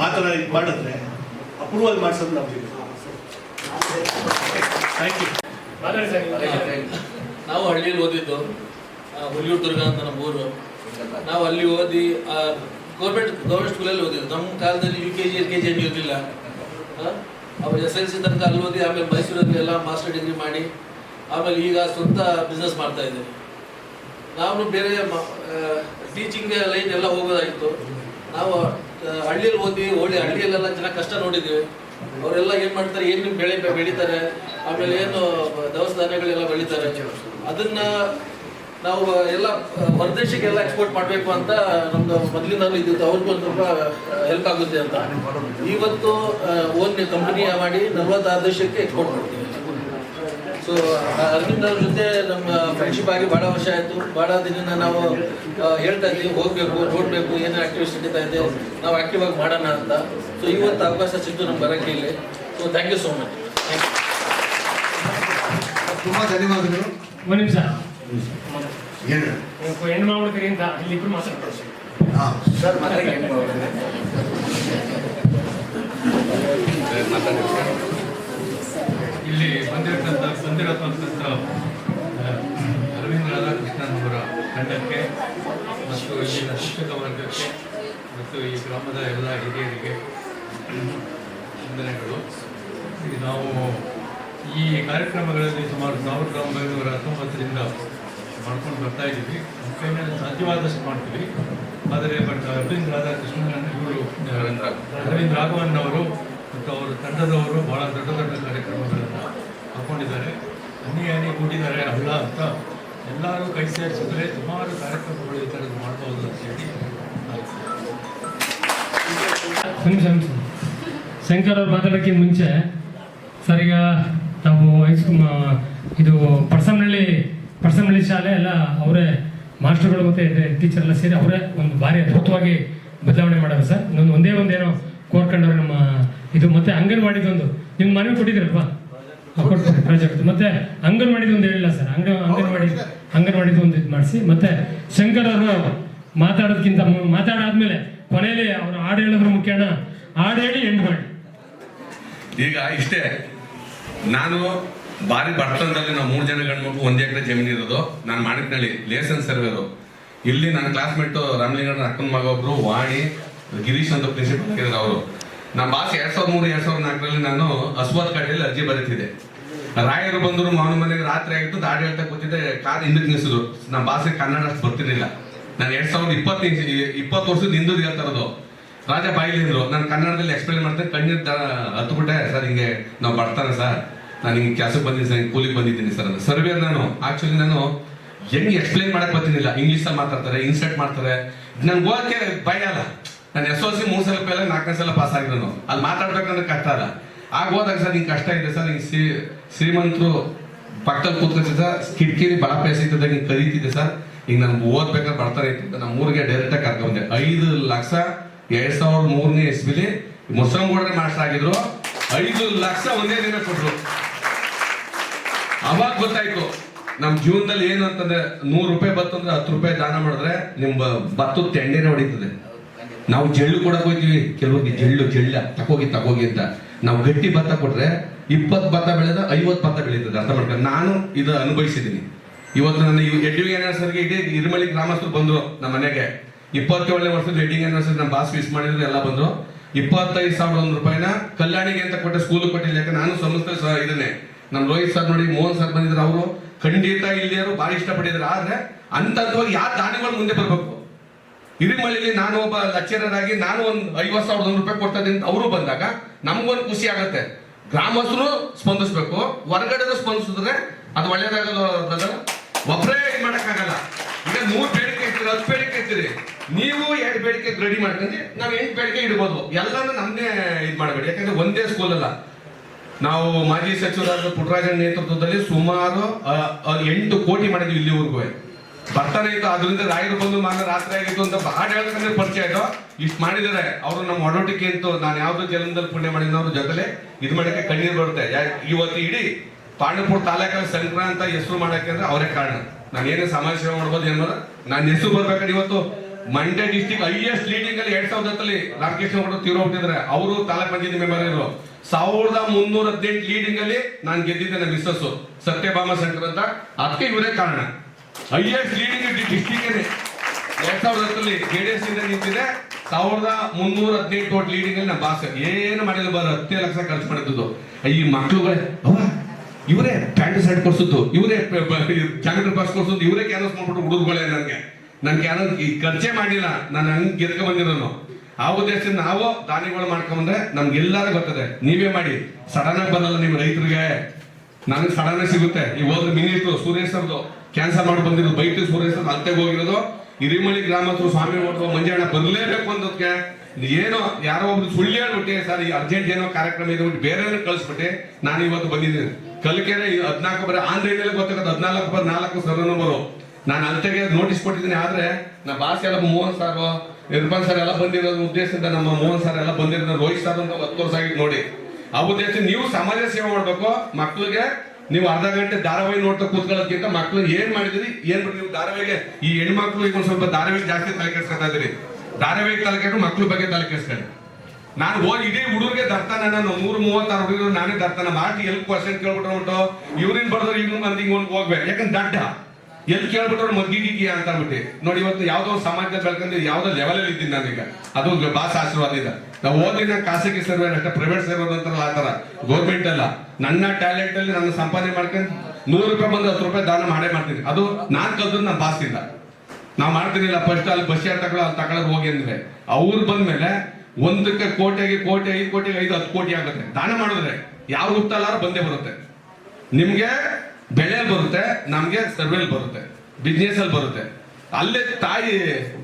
ಆ ತರ ಇದು ಮಾಡಿದ್ರೆ ಅಪ್ರೂವಲ್ ಮಾಡಿಸೋದು ನಮ್ಗೆ. Thank you. ನಾವು ಹಳ್ಳಿಯಲ್ಲಿ ಓದಿದ್ದು, ಹುಲಿಯೂರು ದುರ್ಗ ಅಂತ ನಮ್ಮ ಊರು. ನಾವು ಅಲ್ಲಿ ಓದಿ ಗೌರ್ಮೆಂಟ್ ಸ್ಕೂಲಲ್ಲಿ ಓದಿದ್ದು. ನಮ್ಮ ಕಾಲದಲ್ಲಿ UKG LKG ಏನು ಇರಲಿಲ್ಲ. ಅವ್ರು SLC ತನಕ ಅಲ್ಲಿ ಓದಿ, ಆಮೇಲೆ ಮೈಸೂರಲ್ಲಿ ಎಲ್ಲ ಮಾಸ್ಟರ್ ಡಿಗ್ರಿ ಮಾಡಿ, ಆಮೇಲೆ ಈಗ ಸ್ವಂತ ಬಿಸ್ನೆಸ್ ಮಾಡ್ತಾ ಇದ್ದೀವಿ. ನಾವು ಬೇರೆ ಟೀಚಿಂಗ್ ಲೈನ್ ಎಲ್ಲ ಹೋಗೋದಾಗಿತ್ತು. ನಾವು ಹಳ್ಳಿಯಲ್ಲಿ ಓದಿ ಹಳ್ಳಿಯಲ್ಲೆಲ್ಲ ಜನ ಕಷ್ಟ ನೋಡಿದ್ದೀವಿ. ಅವರೆಲ್ಲ ಏನು ಮಾಡ್ತಾರೆ, ಏನು ಬೆಳೀತಾರೆ, ಆಮೇಲೆ ಏನು ದವಸ ಧಾನ್ಯಗಳೆಲ್ಲ ಬೆಳೀತಾರೆ. ಅದನ್ನ ನಾವು ಎಲ್ಲ ಹೊರದೇಶಕ್ಕೆಲ್ಲ ಎಕ್ಸ್ಪೋರ್ಟ್ ಮಾಡಬೇಕು ಅಂತ ನಮ್ದು ಮೊದಲಿಂದಲೂ ಇದ್ದಿತ್ತು. ಅವ್ರಿಗೂ ಒಂದು ಸ್ವಲ್ಪ ಹೆಲ್ಪ್ ಆಗುತ್ತೆ ಅಂತ ಇವತ್ತು ಓನ್ ಕಂಪನಿ ಮಾಡಿ 46 ದೇಶಕ್ಕೆ ಎಕ್ಸ್ಪೋರ್ಟ್ ಮಾಡ್ತೀವಿ. ಸೊ ಅರವಿಂದ್ ಅವ್ರ ಜೊತೆ ನಮ್ಮ ಫ್ರೆಂಡ್ಶಿಪ್ ಆಗಿ ಭಾಳ ವರ್ಷ ಆಯಿತು. ಭಾಳ ದಿನ ನಾವು ಹೇಳ್ತಾ ಇದ್ದೀವಿ, ಹೋಗಬೇಕು, ನೋಡಬೇಕು, ಏನೇನು ಆಕ್ಟಿವಿಟೀಸ್ ನಡೀತಾ ಇದೆ, ನಾವು ಆಕ್ಟಿವ್ ಆಗಿ ಮಾಡೋಣ ಅಂತ. ಸೊ ಇವತ್ತು ಅವಕಾಶ ಸಿಕ್ತು ನಮ್ಗೆ ಬರೋಕ್ಕೆ ಇಲ್ಲಿ. So thank you so much. ತುಂಬ ಧನ್ಯವಾದಗಳು. ಒಂದು ನಿಮಿಷ ಏನು ಹೆಣ್ಣು ಮಾಡ್ಬಿಡ್ತೀರಿ ಅಂತ ಇಲ್ಲಿ ಇಬ್ಬರು ಮಾತಾಡ್ತಾರೆ. ಸರ್ ಇಲ್ಲಿ ಬಂದಿರತಕ್ಕಂಥ ಅರವಿಂದ ರಾಧಾಕೃಷ್ಣನ್ ಅವರ ತಂಡಕ್ಕೆ ಮತ್ತು ಇಲ್ಲಿನ ಶಿಕ್ಷಕ ವರ್ಗಕ್ಕೆ ಮತ್ತು ಈ ಗ್ರಾಮದ ಎಲ್ಲ ಹಿರಿಯರಿಗೆ ವಂದನೆಗಳು. ಈಗ ನಾವು ಈ ಕಾರ್ಯಕ್ರಮಗಳಲ್ಲಿ ಸುಮಾರು 1919ರಿಂದ ಮಾಡ್ಕೊಂಡು ಬರ್ತಾ ಇದ್ದೀವಿ. ಕೈನಲ್ಲಿ ಸಾಧ್ಯವಾದಷ್ಟು ಮಾಡ್ತೀವಿ. ಆದರೆ ಅರವಿಂದ ರಾಧಾಕೃಷ್ಣನ್ ಇವರು ಅರವಿಂದ್ ರಾಘವನ್ ಅವರು ಮತ್ತು ಅವರ ತಂಡದವರು ಭಾಳ ದೊಡ್ಡ ದೊಡ್ಡ ಕಾರ್ಯಕ್ರಮಗಳನ್ನು ಹಾಕ್ಕೊಂಡಿದ್ದಾರೆ. ಹನಿ ಕೂಡಿದ್ದಾರೆ ಅಲ್ಲ ಅಂತ ಎಲ್ಲರೂ ಕೈ ಸೇರಿಸಿದ್ರೆ ಸುಮಾರು ಕಾರ್ಯಕ್ರಮಗಳು ಈ ಥರದ್ದು ಮಾಡ್ಬೋದು ಅಂತೇಳಿ ಶಂಕರ್ ಅವ್ರು ಮಾತಾಡೋಕ್ಕಿಂತ ಮುಂಚೆ ಸರ್, ಈಗ ನಾವು ಇದು ಪಡ್ಸಮನಹಳ್ಳಿ ಶಾಲೆ ಎಲ್ಲ ಅವರೇ ಮಾಸ್ಟರ್ಗಳು ಮತ್ತು ಟೀಚರ್ ಎಲ್ಲ ಸೇರಿ ಅವರೇ ಒಂದು ಭಾರಿ ಅದ್ಭುತವಾಗಿ ಬದಲಾವಣೆ ಮಾಡೋರು ಸರ್. ಇನ್ನೊಂದು ಒಂದೇನೋ ಕೋರ್ಕೊಂಡವ್ರೆ ನಮ್ಮ ಇದು. ಮತ್ತು ಅಂಗನವಾಡಿದೊಂದು ನಿಮ್ಗೆ ಮನವಿ ಕೊಟ್ಟಿದ್ದೀರಲ್ವಾ, ಕೊಡ್ತಾರೆ ಪ್ರಾಜೆಕ್ಟ್. ಮತ್ತು ಅಂಗನವಾಡಿದು ಒಂದು ಹೇಳಿಲ್ಲ ಸರ್, ಅಂಗನವಾಡಿದು ಒಂದು ಇದು ಮಾಡಿಸಿ. ಮತ್ತು ಶಂಕರ್ ಅವರು ಮಾತಾಡಾದ್ಮೇಲೆ ಕೊನೆಯಲ್ಲಿ ಅವರು ಹಾಡು ಹೇಳೋದ್ರ ಮುಖ್ಯನ ಹಾಡು ಹೇಳಿ ಎಂಡ್ ಮಾಡಿ. ಈಗ ಇಷ್ಟೇ, ನಾನು ಭಾರಿ ಬಡತನದಲ್ಲಿ ನಾವು 3 ಜನ ಗಂಡ್ಮಕ್ಳು 1 ಎಕರೆ ಜಮೀನು ಇರೋದು. ನಾನು ಮಾಡಿದ್ನಲ್ಲಿ ಲೇಸನ್ ಸರ್ವೇರು. ಇಲ್ಲಿ ನನ್ನ ಕ್ಲಾಸ್ಮೇಟು ರಾಮಲಿಂಗಣ್ಣ ಅಕ್ಕನ ಮಗ ಒಬ್ರು ವಾಣಿ ಗಿರೀಶ್ ಅಂತ ಪ್ರಿನ್ಸಿಪಲ್ ಆಗಿದ್ರು ಅವರು. ನಮ್ಮ ಬಾಸ್ 2003-2004ರಲ್ಲಿ ನಾನು ಅಸ್ವಾದ್ ಕಡೆಯಲ್ಲಿ ಅರ್ಜಿ ಬರೀತಿದ್ದೆ. ರಾಯರು ಬಂದರು ಮಾವನ ಮನೆಗೆ ರಾತ್ರಿ ಆಗಿತ್ತು, ದಾಡಿ ಹೇಳ್ತಾ ಕೂತಿದ್ದೆ. ಕಾರ್ ಹಿಂದಕ್ಕೆ ನಿಲ್ಸಿದ್ರು. ನಮ್ಮ ಬಾಸಿಗೆ ಕನ್ನಡ ಅಷ್ಟು ಬರ್ತಿರ್ಲಿಲ್ಲ. ನಾನು 2020 ವರ್ಷದ ಹಿಂದೂ ಹೇಳ್ತಾ ಇರೋದು. ರಾಜ ಬಾಯಿಲಿ ಅಂದ್ರು. ನಾನು ಕನ್ನಡದಲ್ಲಿ ಎಕ್ಸ್ಪ್ಲೈನ್ ಮಾಡ್ತೇನೆ. ಕಣ್ಣೀರು ಹತ್ಬಿಟ್ಟೆ. ಸರ್ ಹಿಂಗೆ ನಾವು ಬರ್ತಾನೆ ಸರ್, ನಾನು ಹಿಂಗೆ ಕೆಲಸಕ್ಕೆ ಬಂದಿದ್ದೀನಿ ಸರ್, ಕೂಲಿಗೆ ಬಂದಿದ್ದೀನಿ ಸರ್. ಸರ್ವೆ ನಾನು ಆಕ್ಚುಲಿ ನಾನು ಹೆಂಗೆ ಎಕ್ಸ್ಪ್ಲೈನ್ ಮಾಡಕ್ ಬರ್ತೀನಿಲ್ಲ. ಇಂಗ್ಲೀಷಲ್ಲಿ ಮಾತಾಡ್ತಾರೆ, ಇನ್ಸರ್ಟ್ ಮಾಡ್ತಾರೆ. ನನ್ಗೆ ಓದಕ್ಕೆ ಭಯ ಅಲ್ಲ. ನಾನು SOC 3 ಸಲ ಫೇಲ್, 4ನೇ ಸಲ ಪಾಸ್ ಆಗಿರೋನು. ಅಲ್ಲಿ ಮಾತಾಡ್ಬೇಕಂದ್ರೆ ಕಷ್ಟ ಅಲ್ಲ. ಆಗ ಹೋದಾಗ ಸರ್ ಹಿಂಗೆ ಕಷ್ಟ ಇದೆ ಸರ್, ಹಿಂಗೆ ಶ್ರೀಮಂತರು ಪಕ್ಕದಲ್ಲಿ ಕೂತ್ಕೊತಿದ್ದ ಸರ್, ಕಿಟಕಿಲಿ ಬಲ ಬೇಸಿದ್ದಾಗ ಹಿಂಗೆ ಕರೀತಿದ್ದೆ ಸರ್. ಈಗ ನನ್ಗೆ ಓದ್ಬೇಕಾದ್ರೆ ಬರ್ತಾರೆ ಇತ್ತು. ನಮ್ಮ ಊರಿಗೆ ಡೈರೆಕ್ಟಾಗಿ ಕರ್ಕೊಂಡೆ. 5 ಲಕ್ಷ 2003ನೇ ಇಸ್ವಿಲಿ ಮುಸ್ರಂಗೂಡ್ರೆ ಮಾಸ್ಟರ್ ಆಗಿದ್ರು. 5 ಲಕ್ಷ ಒಂದೇ ದಿನ ಕೊಟ್ರು. ಅವಾಗ ಗೊತ್ತಾಯ್ತು ನಮ್ಮ ಜೀವನದಲ್ಲಿ ಏನು ಅಂತಂದ್ರೆ 100 ರೂಪಾಯಿ ಬತ್ತಂದ್ರೆ 10 ರೂಪಾಯಿ ದಾನ ಮಾಡಿದ್ರೆ ನಿಮ್ಮ ಭತ್ತದ ತೆಂಡೆನೆ ಹೊಡಿತದೆ. ನಾವು ಜಳ್ಳು ಕೊಡಕ್ ಹೋಗ್ತೀವಿ, ಕೆಲವರಿಗೆ ಜಳ್ಳ ತಗೋಗಿ ಅಂತ. ನಾವು ಗಟ್ಟಿ ಭತ್ತ ಕೊಟ್ರೆ 20 ಭತ್ತ ಬೆಳೆದ 50 ಭತ್ತ ಬೆಳೀತದೆ. ಅರ್ಥ ಮಾಡ್ಕೊಂಡು ನಾನು ಇದು ಅನುಭವಿಸಿದ್ದೀನಿ. ಇವತ್ತು ನನ್ನ ವೆಡ್ಡಿಂಗ್ ಆನಿವರ್ಸರಿಗೆ ಇಡೀ ಇರುಮಳಿ ಗ್ರಾಮಸ್ಥರು ಬಂದ್ರು ನಮ್ಮ ಮನೆಗೆ. 27ನೇ ವರ್ಷದ ವೆಡ್ಡಿಂಗ್ ಆನಿವರ್ಸರಿ ನಮ್ಮ ಬಾಸ್ ವಿಶ್ ಮಾಡಿದ್ರು, ಎಲ್ಲ ಬಂದ್ರು. 25,001 ರೂಪಾಯಿನ ಕಲ್ಯಾಣಿಗೆ ಅಂತ ಕೊಟ್ಟೆ, ಸ್ಕೂಲ್ ಕೊಟ್ಟಿಲ್ಲ. ಯಾಕೆ ನಾನು ಸಂಸ್ಥೆ ಇದನ್ನೇ ನಮ್ಮ ರೋಹಿತ್ ಸರ್ ನೋಡಿ, ಮೋಹನ್ ಸರ್ ಬಂದಿದ್ರು. ಅವರು ಖಂಡಿತ ಇಲ್ಲಿಯವರು ಭಾರಿ ಇಷ್ಟಪಟ್ಟಿದ್ರು. ಆದ್ರೆ ಅಂತವಾಗಿ ಯಾವ ದಾನಿಗಳು ಮುಂದೆ ಬರ್ಬೇಕು. ಹಿರಿಮಳ್ಳಿಲಿ ನಾನು ಒಬ್ಬ ಲೆಕ್ಚರರ್ ಆಗಿ ನಾನು ಒಂದು 50,001 ರೂಪಾಯಿ ಕೊಡ್ತಾ ಇದ್ದೀನಿ ಅಂತ ಅವರು ಬಂದಾಗ ನಮಗೊಂದು ಖುಷಿ ಆಗತ್ತೆ. ಗ್ರಾಮಸ್ಥರು ಸ್ಪಂದಿಸ್ಬೇಕು, ಹೊರಗಡೆ ಸ್ಪಂದಿಸಿದ್ರೆ ಅದು ಒಳ್ಳೇದಾಗಲ್ಲ. ಒಬ್ಬರೇ ಇದು ಮಾಡಕ್ಕಾಗಲ್ಲ. ಈಗ 100 ಬೇಡಿಕೆ ಇರ್ತೀರಿ, 10 ಬೇಡಿಕೆ ಇರ್ತೀರಿ, ನೀವು 2 ಬೇಡಿಕೆ ರೆಡಿ ಮಾಡ್ಕೊಂಡ್ರೆ ನಾವು 8 ಬೇಡಿಕೆ ಇಡ್ಬೋದು. ಎಲ್ಲಾನು ನಮ್ದೇ ಇದು ಮಾಡಬೇಡಿ. ಯಾಕಂದ್ರೆ ಒಂದೇ ಸ್ಕೂಲ್ ಅಲ್ಲ. ನಾವು ಮಾಜಿ ಸಚಿವರಾದ ಪುಟ್ಟರಾಜನ್ ನೇತೃತ್ವದಲ್ಲಿ ಸುಮಾರು 8 ಕೋಟಿ ಮಾಡಿದ್ವಿ ಇಲ್ಲಿವರೆಗೂ. ಬರ್ತಾನೆ ಇತ್ತು. ಅದರಿಂದ ರಾಯರು ಬಂದು ರಾತ್ರಿ ಆಗಿತ್ತು ಅಂತ ಹಾಡು ಹೇಳ್ಬೇಕಂದ್ರೆ ಪರಿಚಯ ಆಯ್ತು. ಇಷ್ಟು ಮಾಡಿದ್ದಾರೆ ಅವರು. ನಮ್ಮ ಒಡೋಟಿಕೆ ಅಂತೂ ನಾನು ಯಾವ್ದು ಜಲದಲ್ಲಿ ಪುಣ್ಯ ಮಾಡಿದವ್ರ ಜೊತೆಲೆ ಇದು ಮಾಡಕ್ಕೆ ಕಣ್ಣೀರು ಬರುತ್ತೆ. ಇವತ್ತು ಇಡೀ ಪಾಂಡವಪುರ ತಾಲೂಕಲ್ಲಿ ಸಂಕ್ರಾಂತ ಹೆಸರು ಮಾಡಕ್ಕೆ ಅಂದ್ರೆ ಅವರೇ ಕಾರಣ. ನಾನು ಏನೇ ಸಮಾಜ ಸೇವೆ ಮಾಡ್ಬೋದು ಏನ್ ನಾನು ಹೆಸರು ಬರ್ಬೇಕಾದ್ರೆ ಇವತ್ತು ಮಂಡ್ಯ ಡಿಸ್ಟಿಕ್ ಹೈಯೆಸ್ಟ್ ಲೀಡಿಂಗ್ ಅಲ್ಲಿ 2010ರಲ್ಲಿ ರಾಮಕೃಷ್ಣ ಅವರು ತೀರೋಗ್ತಿದ್ರೆ ಅವರು ತಾಲೂಕ್ ಪಂಚಾಯತಿ ಮೆಂಬರ್ ಇದ್ರು. 1318 ಲೀಡಿಂಗ್ ಅಲ್ಲಿ ನಾನು ಗೆದ್ದಿದ್ದೆ. ನನ್ನ ಮಿಸ್ಸಸ್ ಸತ್ಯಭಾಮ ಶಂಕರ್ ಅಂತ. ಅದಕ್ಕೆ ಇವರೇ ಕಾರಣ. ಹೈಯೆಸ್ಟ್ ಲೀಡಿಂಗ್ ಡಿಸ್ಟಿಕ್ 2010ರಲ್ಲಿ JDS ಇಂದ ನಿಂತಿದೆ. 1318 ವೋಟ್ ಲೀಡಿಂಗ್ ಅಲ್ಲಿ ನಮ್ಮ ಬಾಸ್ ಏನು ಮಾಡಿಲ್ಲ, 10 ಲಕ್ಷ ಖರ್ಚು ಮಾಡಿದ್ದು. ಈ ಮಕ್ಳುಗಳೇ ಇವರೇ ಪ್ಯಾಂಟ್ ಶರ್ಟ್ ಕೊಡ್ಸುದು, ಇವರೇ ಜಾಮಿಟ್ರಿ ಬಾಕ್ಸ್ ಕೊಡ್ಸುದು, ಇವರೇ ಕ್ಯಾನ್ವಸ್ ಮಾಡ್ಬಿಟ್ಟು ಹುಡುಗಗಳೇ ನನ್ ಕ್ಯಾನಸ್ ಖರ್ಚೆ ಮಾಡಿಲ್ಲ. ನಾನು ಹಂಗೆ ಗೆದ್ಕ ಬಂದಿರೋನು. ಆ ಉದ್ದೇಶದಿಂದ ನಾವು ದಾನಿಗಳು ಮಾಡ್ಕೊಂಡ್ರೆ ನಮ್ಗೆಲ್ಲಾರು ಗೊತ್ತದೆ. ನೀವೇ ಮಾಡಿ. ಸಡನ್ ಆಗಿ ಬರಲ್ಲ ನೀವು ರೈತರಿಗೆ. ನನಗೆ ಸಡನ್ ಸಿಗುತ್ತೆ. ಈಗ ಹೋದ್ರೆ ಮಿನಿಸ್ಟ್ರು ಸುರೇಶ್ ಅವ್ರದ್ದು ಕ್ಯಾನ್ಸಲ್ ಮಾಡಿ ಬಂದಿರೋದು. ಬೈಟ್ ಸುರೇಶ್ ಅವ್ರು ಅಲ್ತೆಗೆ ಹೋಗಿರೋದು. ಹಿರಿಮಳಿ ಗ್ರಾಮಸ್ಥರು ಸ್ವಾಮಿ ಹೊಡೆದು ಮಂಜಣ್ಣ ಬರಲೇಬೇಕು ಅನ್ನೋದಕ್ಕೆ ಏನೋ ಯಾರೋ ಒಬ್ರು ಸುಳ್ಳು ಹೇಳ್ಬಿಟ್ಟೆ ಸರ್ ಈ ಅರ್ಜೆಂಟ್ ಏನೋ ಕಾರ್ಯಕ್ರಮ ಇದೆ ಬೇರೆ ಕಳಿಸ್ಬಿಟ್ಟೆ. ನಾನು ಇವತ್ತು ಬಂದಿದ್ದೀನಿ. ಕಲ್ಕೆರೆ 14 ಬರ ಆನ್ಲೈನ್ ಗೊತ್ತಾಗತ್ತೆ. 14 ಬರ್ 4 ಸರ್ ನಂಬರು. ನಾನು ಅಂತೆಗೆ ನೋಟಿಸ್ ಕೊಟ್ಟಿದ್ದೀನಿ. ಆದ್ರೆ ನಾ ಬಾಸ್ ಎಲ್ಲ ಮೋಹನ್ ಸರ್ ಇರ್ಫಾನ್ ಸರ್ ಎಲ್ಲ ಬಂದಿರೋದು ಉದ್ದೇಶದಿಂದ, ನಮ್ಮ ಮೋಹನ್ ಸರ್ ಎಲ್ಲ ಬಂದಿರೋದು, ರೋಹಿತ್ ಸರ್ ಅಂತ 10 ವರ್ಷ ಆಗಿತ್ತು ನೋಡಿ. ಆ ಉದ್ದೇಶ ನೀವು ಸಮಾಜ ಸೇವೆ ಮಾಡ್ಬೇಕು. ಮಕ್ಕಳಿಗೆ ನೀವು ಅರ್ಧ ಗಂಟೆ ಧಾರಾವಾಹಿ ನೋಡ್ತಾ ಕೂತ್ಕೊಳ್ಳೋದಕ್ಕಿಂತ ಮಕ್ಕಳು ಏನ್ ಮಾಡಿದಿರಿ ಏನ್ ಬಿಟ್ಟು ನೀವು ಧಾರಾವಾಹಿಗೆ ಈ ಹೆಣ್ಮಕ್ಳು ಈಗ ಒಂದ್ ಸ್ವಲ್ಪ ಧಾರಾವಾಹಿಗೆ ಜಾಸ್ತಿ ತಲೆ ಕೆಡ್ಸ್ಕೊತಾ ಇದ್ದೀರಿ. ಧಾರಾವಾಹಿಗೆ ತಲೆ ಕೆಟ್ಟು ಮಕ್ಳ ಬಗ್ಗೆ ತಲೆ ಕೆಡ್ಸ್ಕೊಳ್ಳಿ. ನಾನು ಹೋಗಿ ಇಡೀ ಹುಡುಗರಿಗೆ ದರ್ತಾನ ನಾನು 136 ಹುಡುಗರು ನಾನೇ ದರ್ತಾನ ಮಾಡಿ ಎಲ್ಲಿ ಕ್ವಶನ್ ಕೇಳ್ಬಿಟ್ರೆ ಉಂಟು ಇವ್ರಿನ್ ಬಡದ್ರು ಇವ್ನ ಮಂದಿ ಹಿಂಗ್ ಹೋಗ್ಬೇಕು. ಯಾಕಂದ್ರೆ ದಡ್ಡ ಎಲ್ಲಿ ಕೇಳ್ಬಿಟ್ರು ಮಗ್ಗಿಗಿ ಅಂತ ಅಂದ್ಬಿಟ್ಟು ನೋಡಿ ಇವತ್ತು ಯಾವ್ದೋ ಸಮಾಜ ಬೆಳ್ಕೊಂಡು ಯಾವ್ದೋ ಲೆವೆಲ್ ಅಲ್ಲಿ ಇದ್ದೀನಿ ನಾನೀಗ. ಅದು ಬಾಸ್ ಆಶೀರ್ವಾದ. ನಾವು ಓದಿನ ಖಾಸಗಿ ಸರ್ವೆ ಅಷ್ಟೇ, ಪ್ರೈವೇಟ್ ಸೇರೋದು ಅಂತಾರಲ್ಲ ಆ ತರ, ಗೌರ್ಮೆಂಟ್ ಅಲ್ಲ. ನನ್ನ ಟ್ಯಾಲೆಂಟ್ ಅಲ್ಲಿ ನನ್ನ ಸಂಪಾದನೆ ಮಾಡ್ಕೊಂಡು 100 ರೂಪಾಯಿ ಬಂದು 10 ರೂಪಾಯಿ ದಾನ ಮಾಡೇ ಮಾಡ್ತೀನಿ. ಅದು ನಾನ್ ಕಲ್ತದ್ದು ನಮ್ಮ ಬಾಸ್ ಇಂದ. ನಾವ್ ಮಾಡ್ತೀನಿಲ್ಲ ಫಸ್ಟ್ ಅಲ್ಲಿ ಬಸ್ ಯಾರು ತಗೊಳ್ಳೋ ಅಲ್ಲಿ ತಗೊಳ್ಳೋದು ಹೋಗಿ ಅಂದ್ರೆ ಅವ್ರು ಬಂದ್ಮೇಲೆ ಒಂದಕ್ಕೆ ಕೋಟೆಗೆ 5 ಕೋಟಿಗೆ 5-10 ಕೋಟಿ ಆಗುತ್ತೆ. ದಾನ ಮಾಡಿದ್ರೆ ಯಾವ ರೂಪದಲ್ಲಾರು ಬಂದೇ ಬರುತ್ತೆ. ನಿಮ್ಗೆ ಬೆಳೆ ಬರುತ್ತೆ, ನಮ್ಗೆ ಸರ್ವೇಲ್ ಬರುತ್ತೆ, ಬಿಸ್ನೆಸ್ ಅಲ್ಲಿ ಬರುತ್ತೆ. ಅಲ್ಲೇ ತಾಯಿ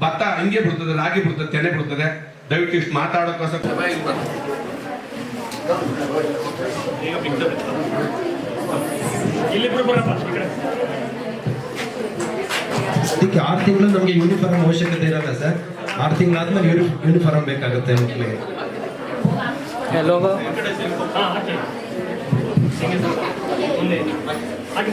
ಭತ್ತ ಹಿಂಗೆ ಬಿಡ್ತದೆ, ರಾಗಿ ಬಿಡ್ತದೆ, ತೆನೆ ಬಿಡ್ತದೆ. ದಯವಿಟ್ಟು ಇಷ್ಟು ಮಾತಾಡೋಕ್ಕೋಸ್ಕರ ಅದಕ್ಕೆ 6 ತಿಂಗಳು ನಮಗೆ ಯೂನಿಫಾರ್ಮ್ ಅವಶ್ಯಕತೆ ಇರಲ್ಲ ಸರ್. 6 ತಿಂಗಳಾದ್ಮೇಲೆ ಯೂನಿಫಾರ್ಮ್ ಬೇಕಾಗುತ್ತೆ ಮಕ್ಕಳಿಗೆ. ಹಾಗೆ